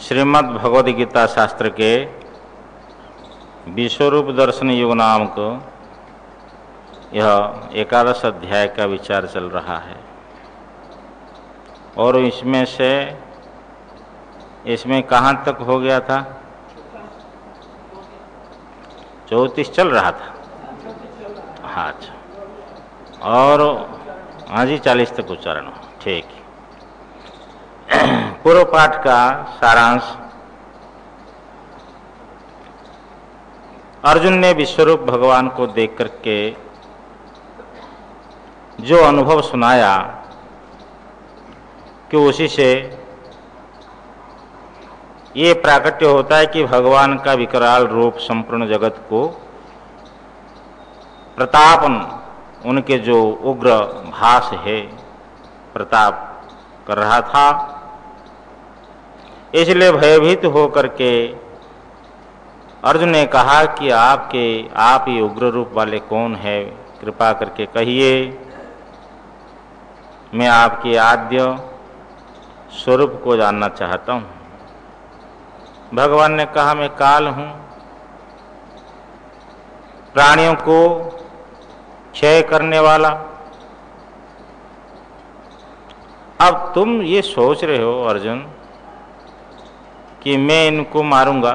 श्रीमद् भगवद गीता शास्त्र के विश्वरूप दर्शन युग नामक यह 11 अध्याय का विचार चल रहा है और इसमें कहाँ तक हो गया था? 34 चल रहा था। हाँ अच्छा, और हाँ जी 40 तक उच्चारण हो। ठीक। पूर्व पाठ का सारांश। अर्जुन ने विश्वरूप भगवान को देख करके जो अनुभव सुनाया कि उसी से ये प्राकट्य होता है कि भगवान का विकराल रूप संपूर्ण जगत को प्रतापन, उनके जो उग्र भास है प्रताप कर रहा था। इसलिए भयभीत होकर के अर्जुन ने कहा कि आप ये उग्र रूप वाले कौन है, कृपा करके कहिए, मैं आपके आद्य स्वरूप को जानना चाहता हूँ। भगवान ने कहा मैं काल हूँ, प्राणियों को क्षय करने वाला। अब तुम ये सोच रहे हो अर्जुन कि मैं इनको मारूंगा,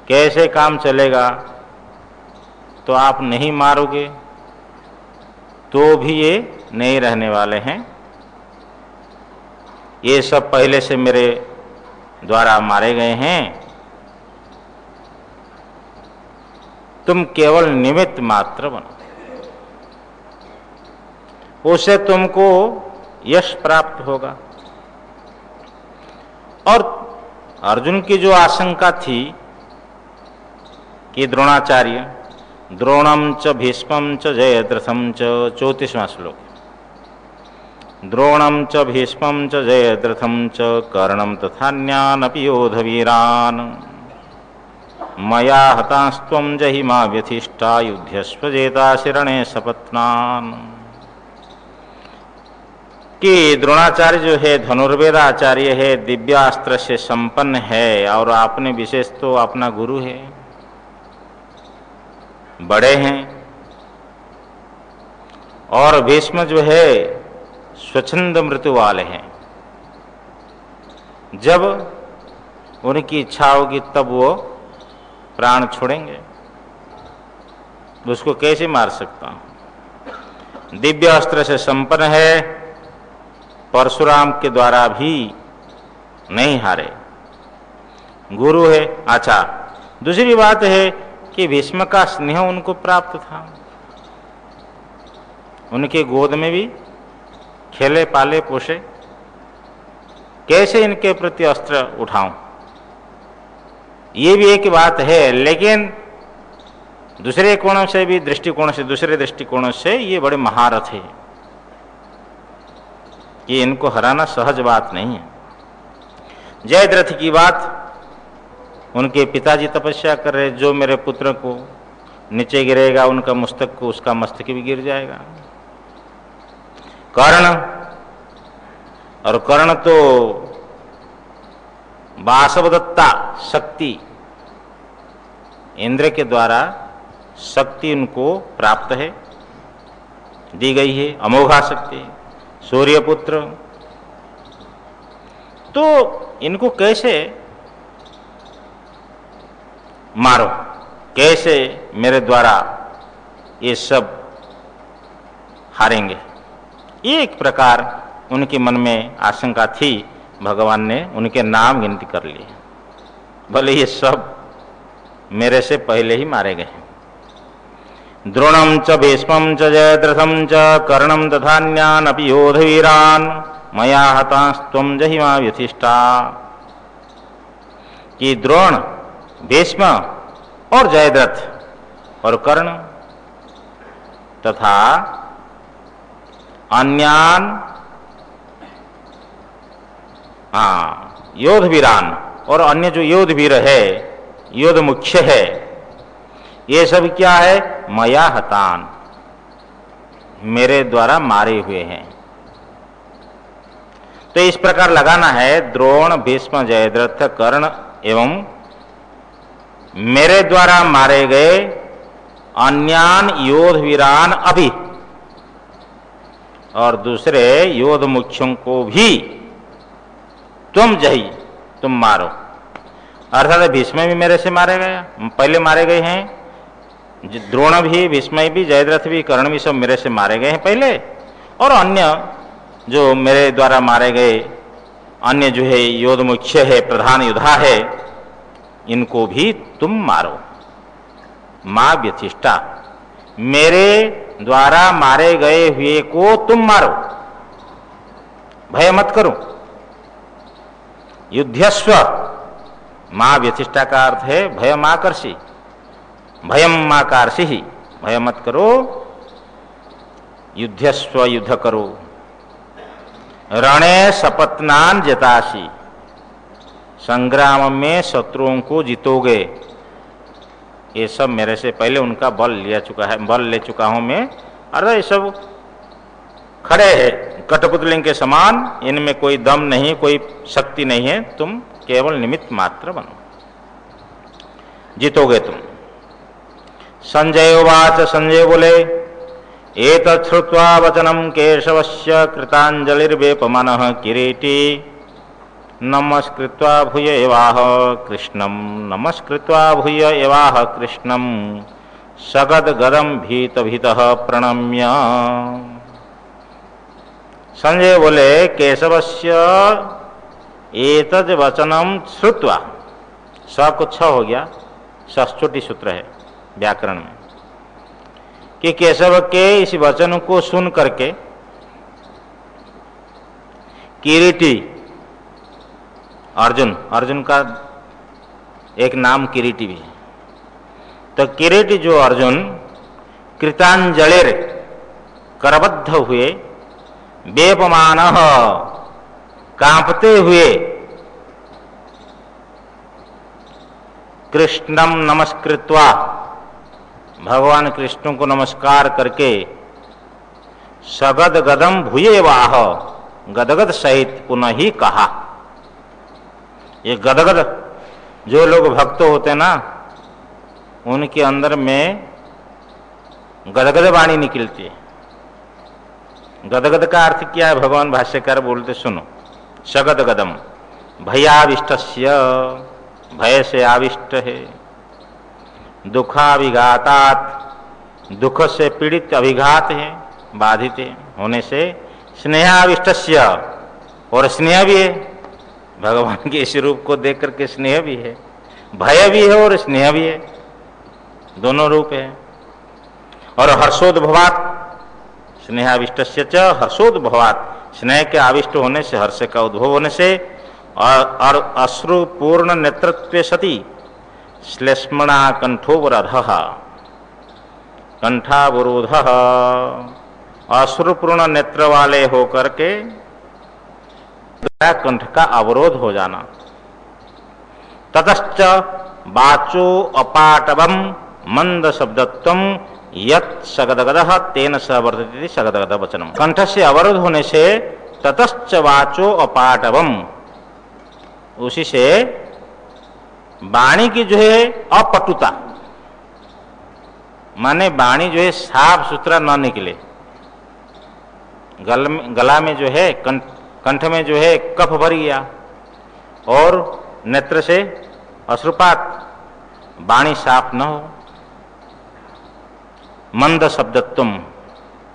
कैसे काम चलेगा? तो आप नहीं मारोगे तो भी ये नहीं रहने वाले हैं। ये सब पहले से मेरे द्वारा मारे गए हैं, तुम केवल निमित्त मात्र बनो, उससे तुमको यश प्राप्त होगा। और अर्जुन की जो आशंका थी कि द्रोणाचार्य, द्रोणम च भीष्मं च जयद्रथं च, 34वां श्लोक, द्रोणम च भीष्मं च जयद्रथं च कर्णं तथान्यानपि योधवीरान् मया हतांस्त्वं जहिमा व्यथिष्ठा युध्यस्व जेताशिरणे सपत्नान्। कि द्रोणाचार्य जो है धनुर्वेदाचार्य है, दिव्यास्त्र से संपन्न है और आपने विशेष तो अपना गुरु है, बड़े हैं। और भीष्म जो है स्वच्छंद मृत्यु वाले हैं, जब उनकी इच्छा होगी तब वो प्राण छोड़ेंगे, उसको कैसे मार सकता हूं? दिव्य अस्त्र से संपन्न है, परशुराम के द्वारा भी नहीं हारे, गुरु है। अच्छा, दूसरी बात है कि भीष्म का स्नेह उनको प्राप्त था, उनके गोद में भी खेले पाले पोषे, कैसे इनके प्रति अस्त्र उठाऊं? ये भी एक बात है, लेकिन दूसरे कोणों से भी दूसरे दृष्टिकोणों से ये बड़े महारथ है, ये इनको हराना सहज बात नहीं है। जयद्रथ की बात, उनके पिताजी तपस्या कर रहे, जो मेरे पुत्र को नीचे गिरेगा उनका मस्तक को, उसका मस्तक भी गिर जाएगा। कर्ण, और कर्ण तो वासवदत्ता शक्ति, इंद्र के द्वारा शक्ति उनको प्राप्त है, दी गई है, अमोघा शक्ति, सूर्यपुत्र। तो इनको कैसे मारो, कैसे मेरे द्वारा ये सब हारेंगे? ये एक प्रकार उनके मन में आशंका थी। भगवान ने उनके नाम गिनती कर लिए, भले ये सब मेरे से पहले ही मारे गए। द्रोणम च भीष्मं च जयद्रथं च कर्णं तथान्यानपि योधवीरान् मया हतांस्त्वं जहिमा व्यथिष्ठा। कि द्रोण, भीष्म और जयद्रथ और कर्ण तथा अन्यान योधवीरान, और अन्य जो योधवीर है, योध मुख्य है, ये सब क्या है? मया हतान, मेरे द्वारा मारे हुए हैं। तो इस प्रकार लगाना है, द्रोण भीष्म जयद्रथ कर्ण एवं मेरे द्वारा मारे गए अन्यान योध वीरान अभी, और दूसरे योध मुख्यों को भी तुम जही, तुम मारो। अर्थात भीष्म भी मेरे से मारे गए, पहले मारे गए हैं, द्रोण भी, भीष्म भी, जयद्रथ भी, कर्ण भी, सब मेरे से मारे गए हैं पहले, और अन्य जो मेरे द्वारा मारे गए अन्य जो है योध मुख्य है, प्रधान योद्धा है, इनको भी तुम मारो। मां व्यथिष्ठा, मेरे द्वारा मारे गए हुए को तुम मारो, भय मत करो। युद्धस्व, मां व्यथिष्ठा का अर्थ है भयमाकर्षी, भयम माकर्षि ही, भय मत करो, युद्धस्व, युद्ध करो। रणे सपत्नान जतासी, संग्राम में शत्रुओं को जीतोगे। ये सब मेरे से पहले उनका बल ले चुका हूं मैं, अर्थात ये सब खड़े हैं कठपुतलियों के समान, इनमें कोई दम नहीं, कोई शक्ति नहीं है, तुम केवल निमित्त मात्र बनो, जीतोगे तुम। संजय उवाच, संजय बोले, एतत् श्रुत्वा वचनं केशवस्य कृतांजलिर्वेपमानः किरीटी नमस्कृत्वा भूय एवाह कृष्णं, नमस्कृत्वा भूय एवाह कृष्णं सगद्गदं भीत भीतः प्रणम्य। संजय बोले, केशवस्य एतद् वचनं श्रुत्वा, स को छ हो गया, षष्ठोटी सूत्र है व्याकरण में, कि केशव के इस वचन को सुन करके किरीटी, अर्जुन का एक नाम किरीटी भी है, तो किरीटी जो अर्जुन कृतांजलिर, करबद्ध हुए, वेपमानः, कांपते हुए, कृष्णम नमस्कृत्वा, भगवान कृष्ण को नमस्कार करके, सगद गदम भूये वाह, गदगद सहित पुनः ही कहा। ये गदगद, जो लोग भक्त होते ना, उनके अंदर में गदगद वाणी निकलती है। गदगद का अर्थ क्या है, भगवान भाष्यकार बोलते सुनो, सगद गदम भयाविष्टस्य, भय से आविष्ट है, दुखाविघातात, दुख से पीड़ित, अभिघात है, बाधित है होने से, स्नेहाविष्टस्य, और स्नेह भी है, भगवान के इस रूप को देख करके स्नेह भी है, भय भी है और स्नेह भी है, दोनों रूप है। और हर्षोद्भवात, स्नेहाविष्टस्य च हर्षोद्भवात, स्नेह के आविष्ट होने से, हर्ष का उद्भव होने से, और अश्रुपूर्ण नेतृत्व सती श्लेष्मणा कंठोवरध, कंठावरोध, अश्रुपूर्ण नेत्र वाले होकर के कंठ का अवरोध हो जाना। ततश्च वाचो अपाटवम मंद शब्दत्वम यत् सगदगदः तेन स वर्तते सगदगद वचनम। कंठ से अवरोध होने से ततश्च वाचो अपाटवम, उसी से वाणी की जो है अपटुता, माने वाणी जो है साफ सुथरा न निकले, गला में जो है कंठ में जो है कफ भर गया, और नेत्र से अश्रुपात, वाणी साफ न हो, मंद शब्दत्वम,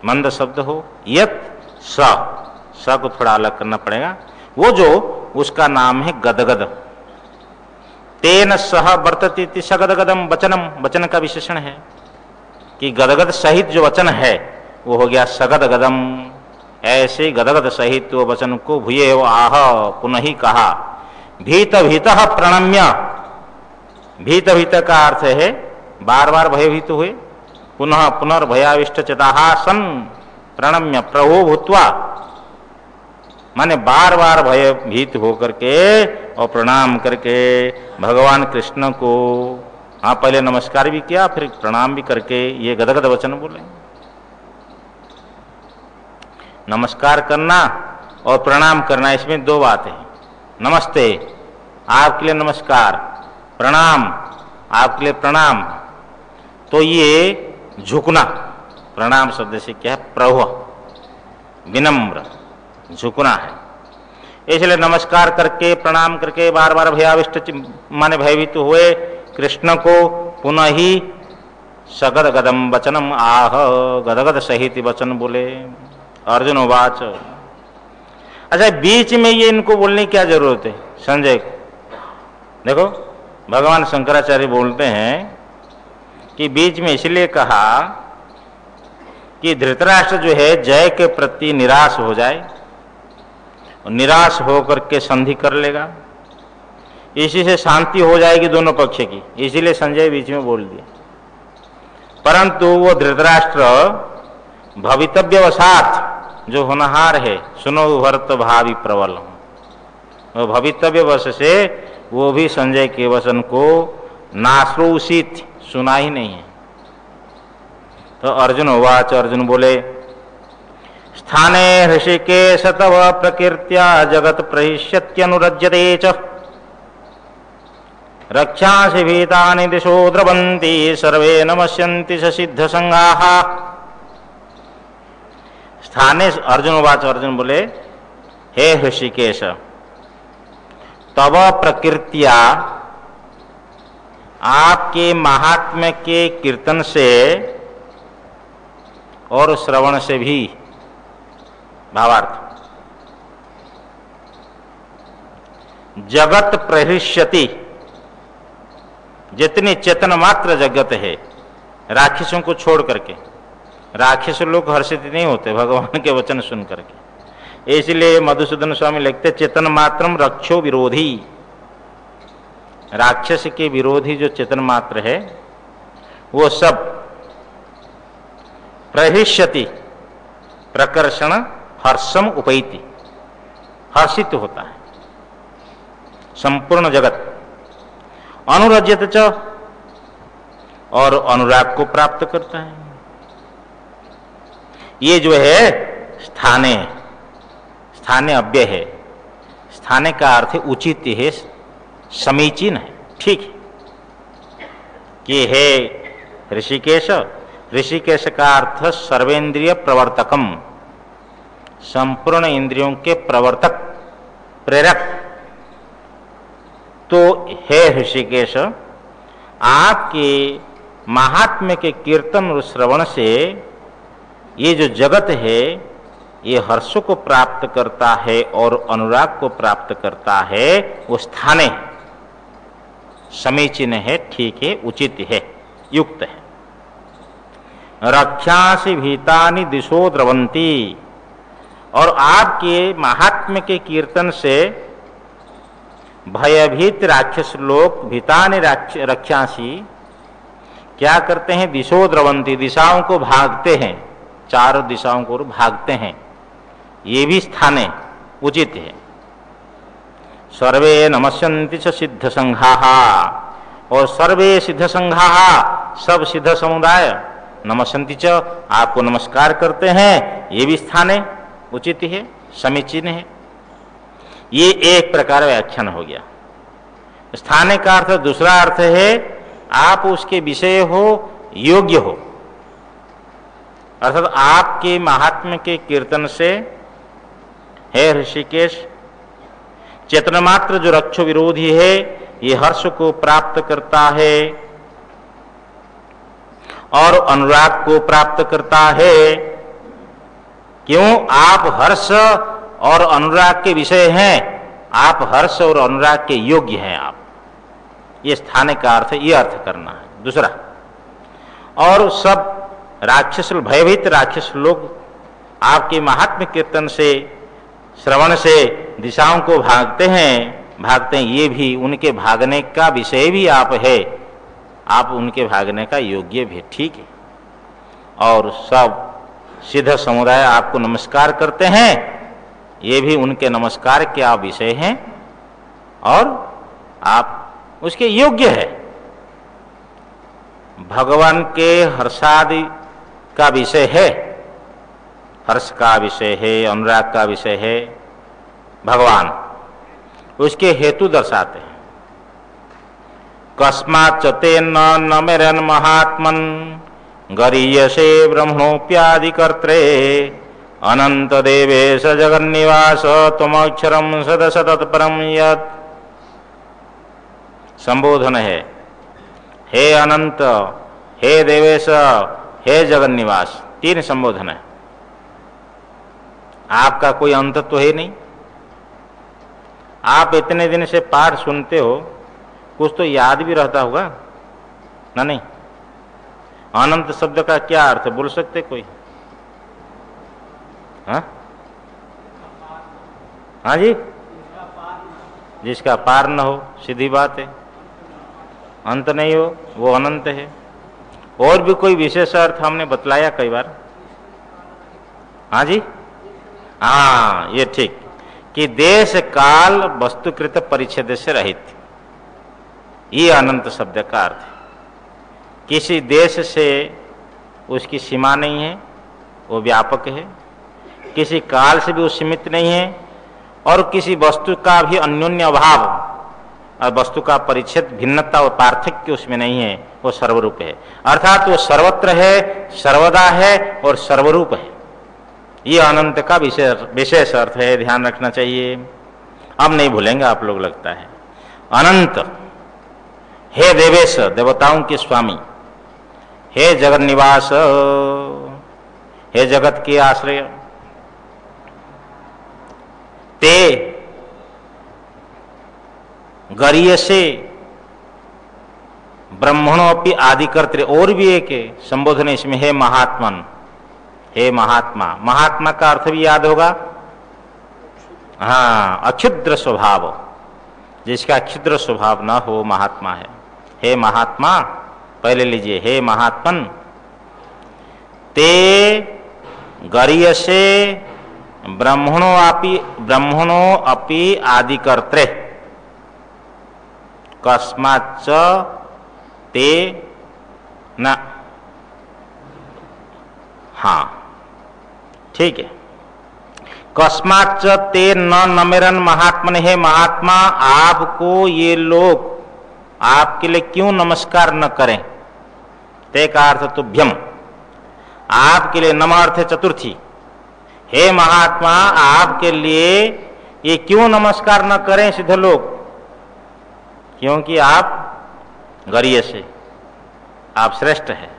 मंद शब्द हो, यत स को थोड़ा अलग करना पड़ेगा, वो जो उसका नाम है गदगद, तेन सह वर्तते सगदगदम वचनम, वचन का विशेषण है कि गदगद सहित जो वचन है वो हो गया सगदगदम। ऐसे गदगद सहित वो वचन को भूये आह, पुनः ही कहा। भीत भीतः प्रणम्य, भीत भीत का अर्थ है बार बार भयभीत हुए, पुनः पुनर्भयाविष्ट चेताः सन् प्रणम्य प्रभो भूत्वा, माने बार बार भयभीत होकर के और प्रणाम करके भगवान कृष्ण को, हाँ पहले नमस्कार भी किया फिर प्रणाम भी करके ये गदगद वचन बोले। नमस्कार करना और प्रणाम करना, इसमें दो बातें हैं। नमस्ते आपके लिए नमस्कार, प्रणाम आपके लिए प्रणाम। तो ये झुकना, प्रणाम शब्द से क्या है, प्रभ, विनम्र, झुकना है। इसलिए नमस्कार करके, प्रणाम करके, बार बार भयाविष्ट माने भयभीत हुए कृष्ण को पुनः ही सगद गदम वचनम आह, गदगद सहित वचन बोले। अर्जुन उवाच, अच्छा बीच में ये इनको बोलने की क्या जरूरत है संजय को? देखो भगवान शंकराचार्य बोलते हैं कि बीच में इसलिए कहा कि धृतराष्ट्र जो है जय के प्रति निराश हो जाए, और निराश होकर के संधि कर लेगा, इसी से शांति हो जाएगी दोनों पक्ष की, इसीलिए संजय बीच में बोल दिया। परंतु वो धृतराष्ट्र भवितव्यवशात जो होनहार है, सुनो भरत भावी प्रबल, वो भवितव्यवश से वो भी संजय के वचन को नाश्रोषित, सुना ही नहीं है। तो अर्जुन उवाच, अर्जुन बोले, स्थाने हृषिकेश तव प्रकीर्त्या जगत प्रहिष्यत्यनुरज्यते च, रक्षांसि भीतानि दिशो द्रवन्ति सर्वे नमस्यन्ति स सिद्ध संगाः। स्थाने, अर्जुन उवाच, अर्जुन बोले, हे हृषिकेश, तव प्रकीर्त्या, आपके महात्म्य के कीर्तन से और श्रवण से भी, भावार्थ, जगत प्रहृष्यति, जितनी चेतन मात्र जगत है, राक्षसों को छोड़ करके, राक्षस लोग हर्षित नहीं होते भगवान के वचन सुन करके, इसलिए मधुसूदन स्वामी लिखते, चेतन मात्रम रक्षो विरोधी, राक्षस के विरोधी जो चेतन मात्र है वो सब प्रहिष्यति, प्रकर्षण हर्षम उपैति, हर्षित होता है संपूर्ण जगत। अनुरज्यत च, और अनुराग को प्राप्त करता है। ये जो है स्थाने, स्थाने अव्यय है, स्थाने का अर्थ उचित है, समीचीन है, ठीक है। कि हे ऋषिकेश, ऋषिकेश का अर्थ सर्वेंद्रिय प्रवर्तकम, संपूर्ण इंद्रियों के प्रवर्तक, प्रेरक। तो हे ऋषिकेश, आपके महात्म्य के कीर्तन और श्रवण से ये जो जगत है ये हर्ष को प्राप्त करता है और अनुराग को प्राप्त करता है। वो स्थाने समीचीन है, ठीक है, उचित है, युक्त है। रक्षांसि भीतानि दिशो द्रवंती, और आपके महात्म्य के कीर्तन से भयभीत राक्षस लोग, भीतानि रक्षांसि क्या करते हैं, दिशो द्रवंती, दिशाओं को भागते हैं, चारों दिशाओं को भागते हैं। ये भी स्थाने उचित है। सर्वे नमस्यन्ति च सिद्ध संघाः, और सर्वे सिद्ध संघाः, सब सिद्ध समुदाय, नमस्यन्ति च, आपको नमस्कार करते हैं, ये भी स्थाने उचित है, समीचीन है। ये एक प्रकार व्याख्यान हो गया। स्थाने का अर्थ दूसरा अर्थ है आप उसके विषय हो, योग्य हो, अर्थात आपके महात्म्य के कीर्तन से हे ऋषिकेश, चेतन मात्र जो रक्षो विरोधी है ये हर्ष को प्राप्त करता है और अनुराग को प्राप्त करता है। क्यों? आप हर्ष और अनुराग के विषय हैं, आप हर्ष और अनुराग के योग्य हैं आप। ये स्थाने का अर्थ, ये अर्थ करना है। दूसरा, और सब राक्षस, भयभीत राक्षस लोग आपके महात्म्य कीर्तन से, श्रवण से दिशाओं को भागते हैं, ये भी उनके भागने का विषय भी आप है, आप उनके भागने का योग्य भी, ठीक है। और सब सिद्ध समुदाय आपको नमस्कार करते हैं, ये भी उनके नमस्कार के आप विषय हैं और आप उसके योग्य है। भगवान के हर्षादि का विषय है, हर्ष का विषय है, अनुराग का विषय है, भगवान, उसके हेतु दर्शाते हैं। कस्माच्च तेन नमेरन महात्मन गरीयसे ब्रह्मणोऽप्यादिकर्त्रे अनंत देवेश जगन्निवास त्वमक्षरम सदसतत्परम यत्। संबोधन है, हे अनंत, हे देवेश, हे जगन्निवास, 3 संबोधन है। आपका कोई अंत तो है नहीं। आप इतने दिन से पाठ सुनते हो, कुछ तो याद भी रहता होगा ना? नहीं। अनंत शब्द का क्या अर्थ बोल सकते कोई? हाँ हाँ जी, जिसका पार न हो, सीधी बात है। अंत नहीं हो वो अनंत है। और भी कोई विशेष अर्थ हमने बतलाया कई बार। हाँ जी, हाँ ये ठीक, कि देश काल वस्तुकृत परिच्छेद से रहित, ये अनंत शब्द का अर्थ है। किसी देश से उसकी सीमा नहीं है, वो व्यापक है। किसी काल से भी वो सीमित नहीं है, और किसी वस्तु का भी अन्योन्य अभाव और वस्तु का परिच्छेद, भिन्नता और पार्थक्य उसमें नहीं है, वो सर्वरूप है। अर्थात वो सर्वत्र है, सर्वदा है और सर्वरूप है। ये अनंत का विशेष अर्थ है, ध्यान रखना चाहिए। अब नहीं भूलेंगे आप लोग, लगता है। अनंत, हे देवेश, देवताओं के स्वामी, हे जगन्निवास, हे जगत के आश्रय, ते गरीयसे ब्रह्मणोऽपि आदिकर्त्रे। और भी एक संबोधन इसमें, हे महात्मन, हे महात्मा। महात्मा का अर्थ भी याद होगा, हाँ, अक्षुद्र स्वभाव, जिसका क्षुद्र स्वभाव न हो महात्मा है। हे महात्मा, पहले लीजिए, हे महात्मन, ते गरीयसे ब्रह्मणो अपि आदिकर्त्रे कस्माच्च ते न। हाँ ठीक है, कस्माच्च ते न नमेरन महात्मन। हे महात्मा, आपको ये लोग आपके लिए क्यों नमस्कार न करें? ते का अर्थ तुभ्यम, आपके लिए नम अर्थ चतुर्थी। हे महात्मा, आपके लिए ये क्यों नमस्कार न करें सिद्ध लोग? क्योंकि आप गरीय से, आप श्रेष्ठ है।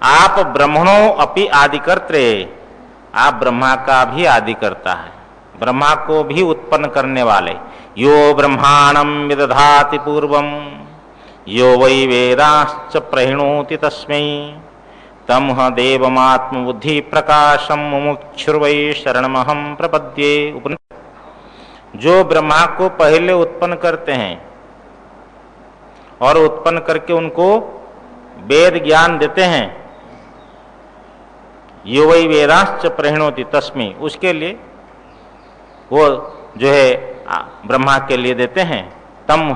आप ब्रह्मणो अपि आदिकर्त्रे, आप ब्रह्मा का भी आदि करता है, ब्रह्मा को भी उत्पन्न करने वाले। यो ब्रह्माणं विदधाति पूर्वं यो वै वेदांश्च प्रहिणोति तस्मै तम देवमात्म बुद्धि प्रकाशम मुमुक्षुर्वै शरणमहं प्रपद्ये। जो ब्रह्मा को पहले उत्पन्न करते हैं और उत्पन्न करके उनको वेद ज्ञान देते हैं, यो वै वेदांश्च प्रहिणोति तस्मै, उसके लिए वो जो है ब्रह्मा के लिए देते हैं। तम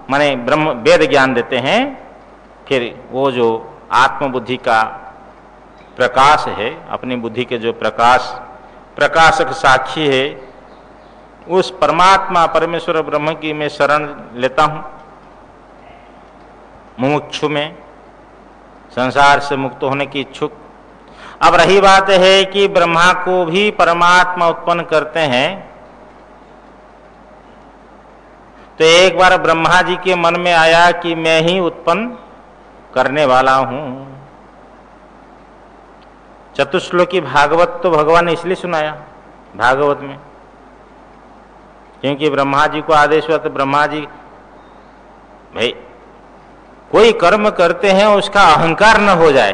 माने ब्रह्म वेद ज्ञान देते हैं। फिर वो जो आत्मबुद्धि का प्रकाश है, अपनी बुद्धि के जो प्रकाशक साक्षी है, उस परमात्मा परमेश्वर ब्रह्म की मैं शरण लेता हूँ। मुमुक्षु में, संसार से मुक्त होने की इच्छुक। अब रही बात है कि ब्रह्मा को भी परमात्मा उत्पन्न करते हैं, तो एक बार ब्रह्मा जी के मन में आया कि मैं ही उत्पन्न करने वाला हूं। चतुश्लोकी भागवत तो भगवान ने इसलिए सुनाया भागवत में, क्योंकि ब्रह्मा जी को आदेश हुआ। तो ब्रह्मा जी, भाई कोई कर्म करते हैं उसका अहंकार न हो जाए,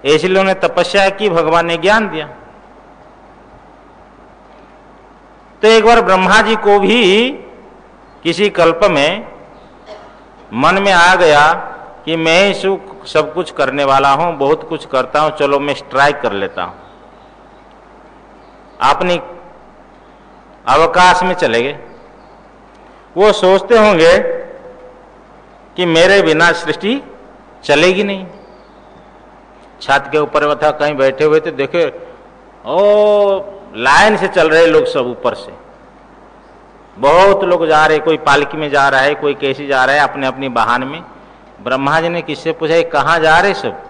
इसलिए उन्होंने तपस्या की, भगवान ने ज्ञान दिया। तो एक बार ब्रह्मा जी को भी किसी कल्प में मन में आ गया कि मैं ही सब कुछ करने वाला हूं, बहुत कुछ करता हूं, चलो मैं स्ट्राइक कर लेता हूं। अपनी अवकाश में चले गए। वो सोचते होंगे कि मेरे बिना सृष्टि चलेगी नहीं। छत के ऊपर था कहीं बैठे हुए थे, देखे ओ लाइन से चल रहे लोग सब ऊपर से, बहुत लोग जा रहे, कोई पालकी में जा रहा है, कोई कैसे जा रहा है अपने अपनी वाहन में। ब्रह्मा जी ने किससे पूछा कहाँ जा रहे सब?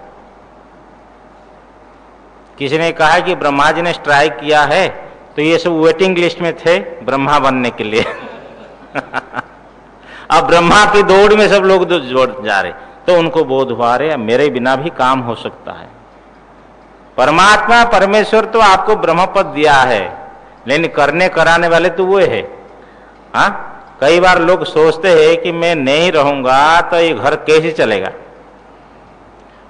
किसी ने कहा कि ब्रह्मा जी ने स्ट्राइक किया है तो ये सब वेटिंग लिस्ट में थे ब्रह्मा बनने के लिए अब ब्रह्मा की दौड़ में सब लोग जोड़ जा रहे, तो उनको बोध हुआ रहे मेरे बिना भी काम हो सकता है। परमात्मा परमेश्वर तो आपको ब्रह्म पद दिया है, लेकिन करने कराने वाले तो वो है। हाँ, कई बार लोग सोचते हैं कि मैं नहीं रहूंगा तो ये घर कैसे चलेगा।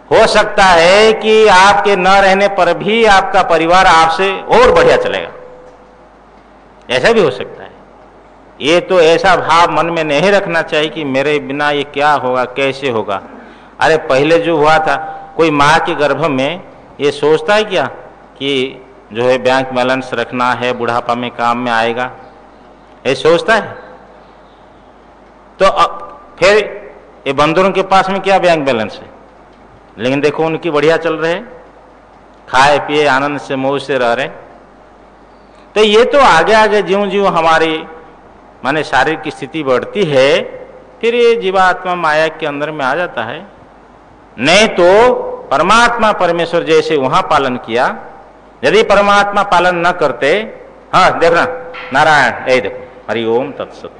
हो सकता है कि आपके न रहने पर भी आपका परिवार आपसे और बढ़िया चलेगा, ऐसा भी हो सकता है। ये तो ऐसा भाव मन में नहीं रखना चाहिए कि मेरे बिना ये क्या होगा, कैसे होगा। अरे पहले जो हुआ था, कोई माँ के गर्भ में ये सोचता है क्या कि जो है बैंक बैलेंस रखना है, बुढ़ापा में काम में आएगा, ये सोचता है? तो अब फिर ये बंदरों के पास में क्या बैंक बैलेंस है, लेकिन देखो उनकी बढ़िया चल रहे, खाए पिए आनंद से मौज से रह रहे। तो ये तो आगे आगे ज्यों ज्यों हमारी माने शारीरिक की स्थिति बढ़ती है, फिर ये जीवात्मा माया के अंदर में आ जाता है। नहीं तो परमात्मा परमेश्वर जैसे वहां पालन किया, यदि परमात्मा पालन न करते, हाँ देखना नारायण, यही देखो हरिओम तत्सत।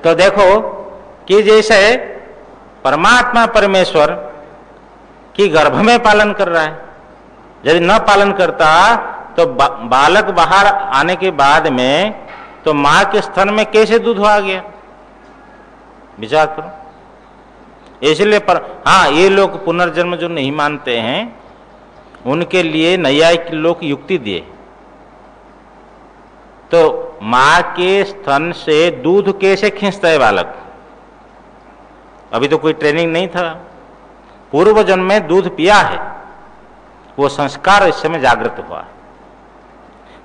तो देखो कि जैसे परमात्मा परमेश्वर की गर्भ में पालन कर रहा है, यदि न पालन करता तो बालक बाहर आने के बाद में तो मां के स्तन में कैसे दूध आ गया, विचार करो। इसलिए हाँ, ये लोग पुनर्जन्म जो नहीं मानते हैं उनके लिए नैयायिक लोग युक्ति दिए, तो मां के स्तन से दूध कैसे खींचता है बालक? अभी तो कोई ट्रेनिंग नहीं था, पूर्व जन्म में दूध पिया है, वो संस्कार इस समय जागृत हुआ।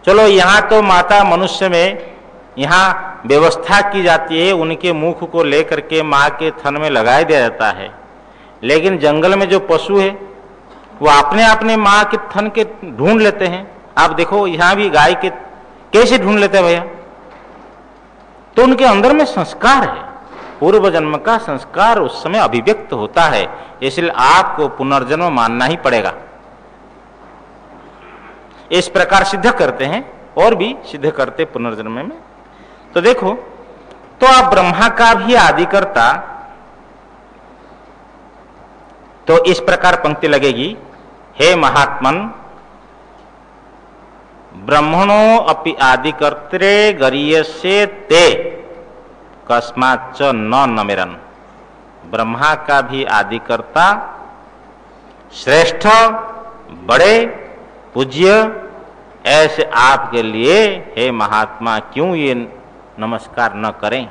चलो यहाँ तो माता मनुष्य में यहाँ व्यवस्था की जाती है, उनके मुख को लेकर के माँ के थन में लगाया दिया जाता है, लेकिन जंगल में जो पशु है वो अपने अपने माँ के थन के ढूंढ लेते हैं। आप देखो यहाँ भी गाय के कैसे ढूंढ लेते हैं भैया, तो उनके अंदर में संस्कार है, पूर्व जन्म का संस्कार उस समय अभिव्यक्त होता है, इसलिए आपको पुनर्जन्म मानना ही पड़ेगा। इस प्रकार सिद्ध करते हैं और भी सिद्ध करते पुनर्जन्म में। तो देखो, तो आप ब्रह्मा का भी आदि करता, तो इस प्रकार पंक्ति लगेगी, हे महात्मन ब्रह्मणो अपि आदि कर्त्रे गरीयसे ते कस्माच्च न नमेरन। ब्रह्मा का भी आदि करता, श्रेष्ठ, बड़े, पूज्य ऐसे आपके लिए हे महात्मा क्यों ये नमस्कार न करें।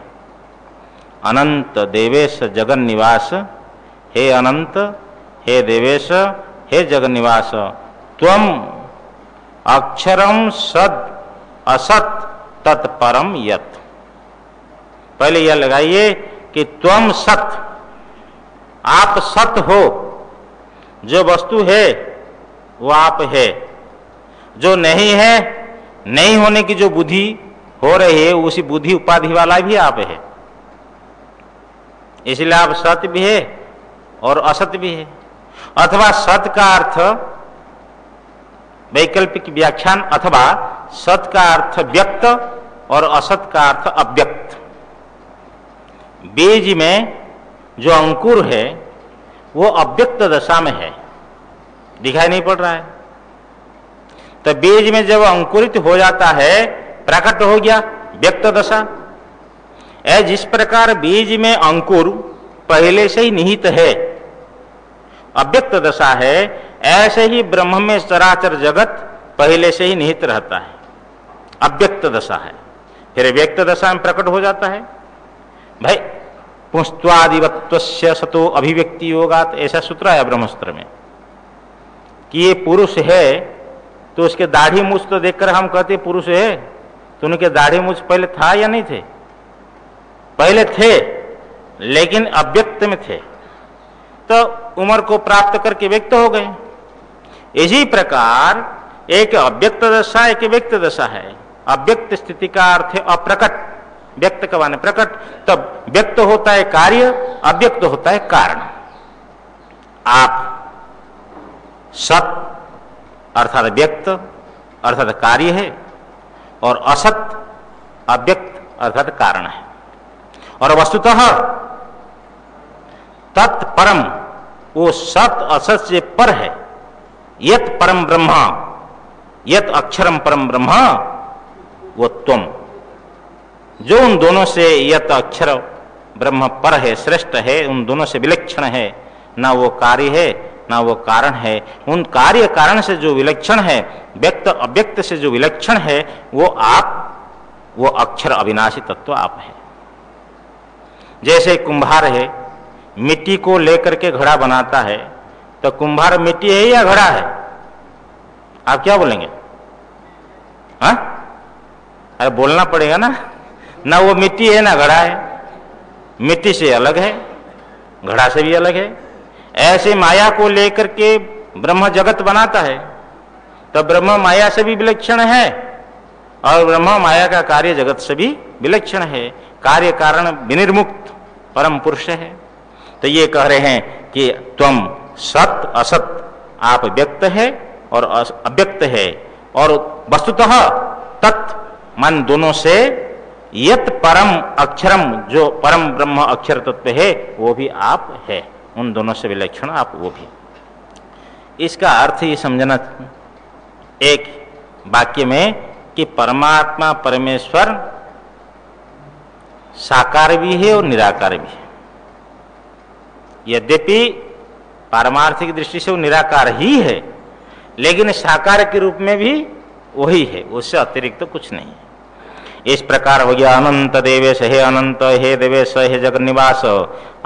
अनंत देवेश जगन निवास, हे अनंत, हे देवेश, हे जगन निवास, त्वम अक्षरम सद असत तत्परम यत्। पहले यह लगाइए कि त्वम सत, आप सत हो, जो वस्तु है वो आप है, जो नहीं है, नहीं होने की जो बुद्धि हो रही है उसी बुद्धि उपाधि वाला भी आप है। इसलिए आप सत्य भी है और असत्य भी है। अथवा सत्य का अर्थ वैकल्पिक व्याख्यान, अथवा सत्य का अर्थ व्यक्त और असत का अर्थ अव्यक्त। बीज में जो अंकुर है वो अव्यक्त दशा में है, दिखाई नहीं पड़ रहा है। तो बीज में जब अंकुरित हो जाता है, प्रकट हो गया व्यक्त दशा। जिस प्रकार बीज में अंकुर पहले से ही निहित है, अव्यक्त दशा है, ऐसे ही ब्रह्म में चराचर जगत पहले से ही निहित रहता है, अव्यक्त दशा है, फिर व्यक्त दशा में प्रकट हो जाता है। भाई पुंस्त्वादिवत्वस्य सतो अभिव्यक्ति योगात, ऐसा सूत्र है ब्रह्मसूत्र में कि ये पुरुष है, तो उसके दाढ़ी मूछ तो देखकर हम कहते पुरुष है, तो उनके दाढ़ी मूछ पहले था या नहीं थे? पहले थे, लेकिन अव्यक्त में थे, तो उम्र को प्राप्त करके व्यक्त हो गए। इसी प्रकार एक अव्यक्त दशा, एक व्यक्त दशा है। अव्यक्त स्थिति का अर्थ है अप्रकट, व्यक्त का माने प्रकट। तब व्यक्त होता है कार्य, अव्यक्त होता है कारण। आप सत अर्थात व्यक्त अर्थात कार्य है, और असत अव्यक्त अर्थात कारण है। और वस्तुतः तत्परम, वो सत असत से पर है। यत परम ब्रह्म, यत अक्षरम परम ब्रह्म, वो तुम। जो उन दोनों से यत अक्षर ब्रह्म पर है, श्रेष्ठ है, उन दोनों से विलक्षण है, ना वो कार्य है ना वो कारण है। उन कार्य कारण से जो विलक्षण है, व्यक्त अव्यक्त से जो विलक्षण है, वो आप, वो अक्षर अविनाशी तत्व आप है। जैसे कुंभार है, मिट्टी को लेकर के घड़ा बनाता है, तो कुंभार मिट्टी है या घड़ा है? आप क्या बोलेंगे? हाँ, अरे बोलना पड़ेगा ना। ना वो मिट्टी है ना घड़ा है। मिट्टी से अलग है, घड़ा से भी अलग है। ऐसे माया को लेकर के ब्रह्म जगत बनाता है, तो ब्रह्म माया से भी विलक्षण है, और ब्रह्म माया का कार्य जगत से भी विलक्षण है। कार्य कारण विनिर्मुक्त परम पुरुष है। तो ये कह रहे हैं कि त्वम सत असत, आप व्यक्त है और अव्यक्त है, और वस्तुतः तत् मन दोनों से यत परम अक्षरम, जो परम ब्रह्म अक्षर तत्व है, वो भी आप है। उन दोनों से विलक्षण आप वो भी। इसका अर्थ ये समझना एक वाक्य में कि परमात्मा परमेश्वर साकार भी है और निराकार भी है। यद्यपि पारमार्थिक दृष्टि से वो निराकार ही है, लेकिन साकार के रूप में भी वही है, उससे अतिरिक्त तो कुछ नहीं है। इस प्रकार हो गया अनंत देवेश, हे अनंत, हे देवेश, हे जगन्निवास,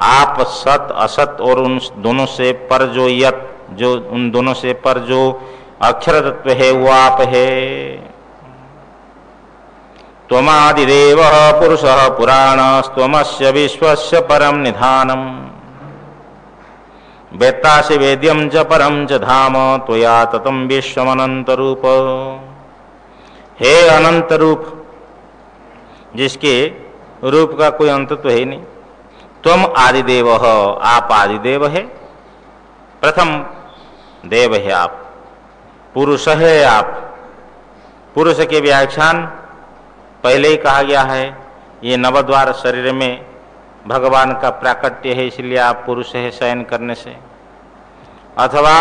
आप सत असत और उन दोनों से पर जो यत, जो उन दोनों से पर जो अक्षर तत्व है, वो आप है। त्वमादिदेव पुरुषः पुराणस्त्वमस्य विश्वस्य परम निधानम्, वेत्तासि वेद्यं च परम च धाम, त्वया ततं विश्वमनंत रूप। हे अनंत रूप, जिसके रूप का कोई अंत तो है नहीं। त्वम आदिदेव, आप आदिदेव है, प्रथम देव है आप, पुरुष है आप। पुरुष के व्याख्यान पहले ही कहा गया है। ये नवद्वार शरीर में भगवान का प्राकट्य है, इसलिए आप पुरुष है शयन करने से। अथवा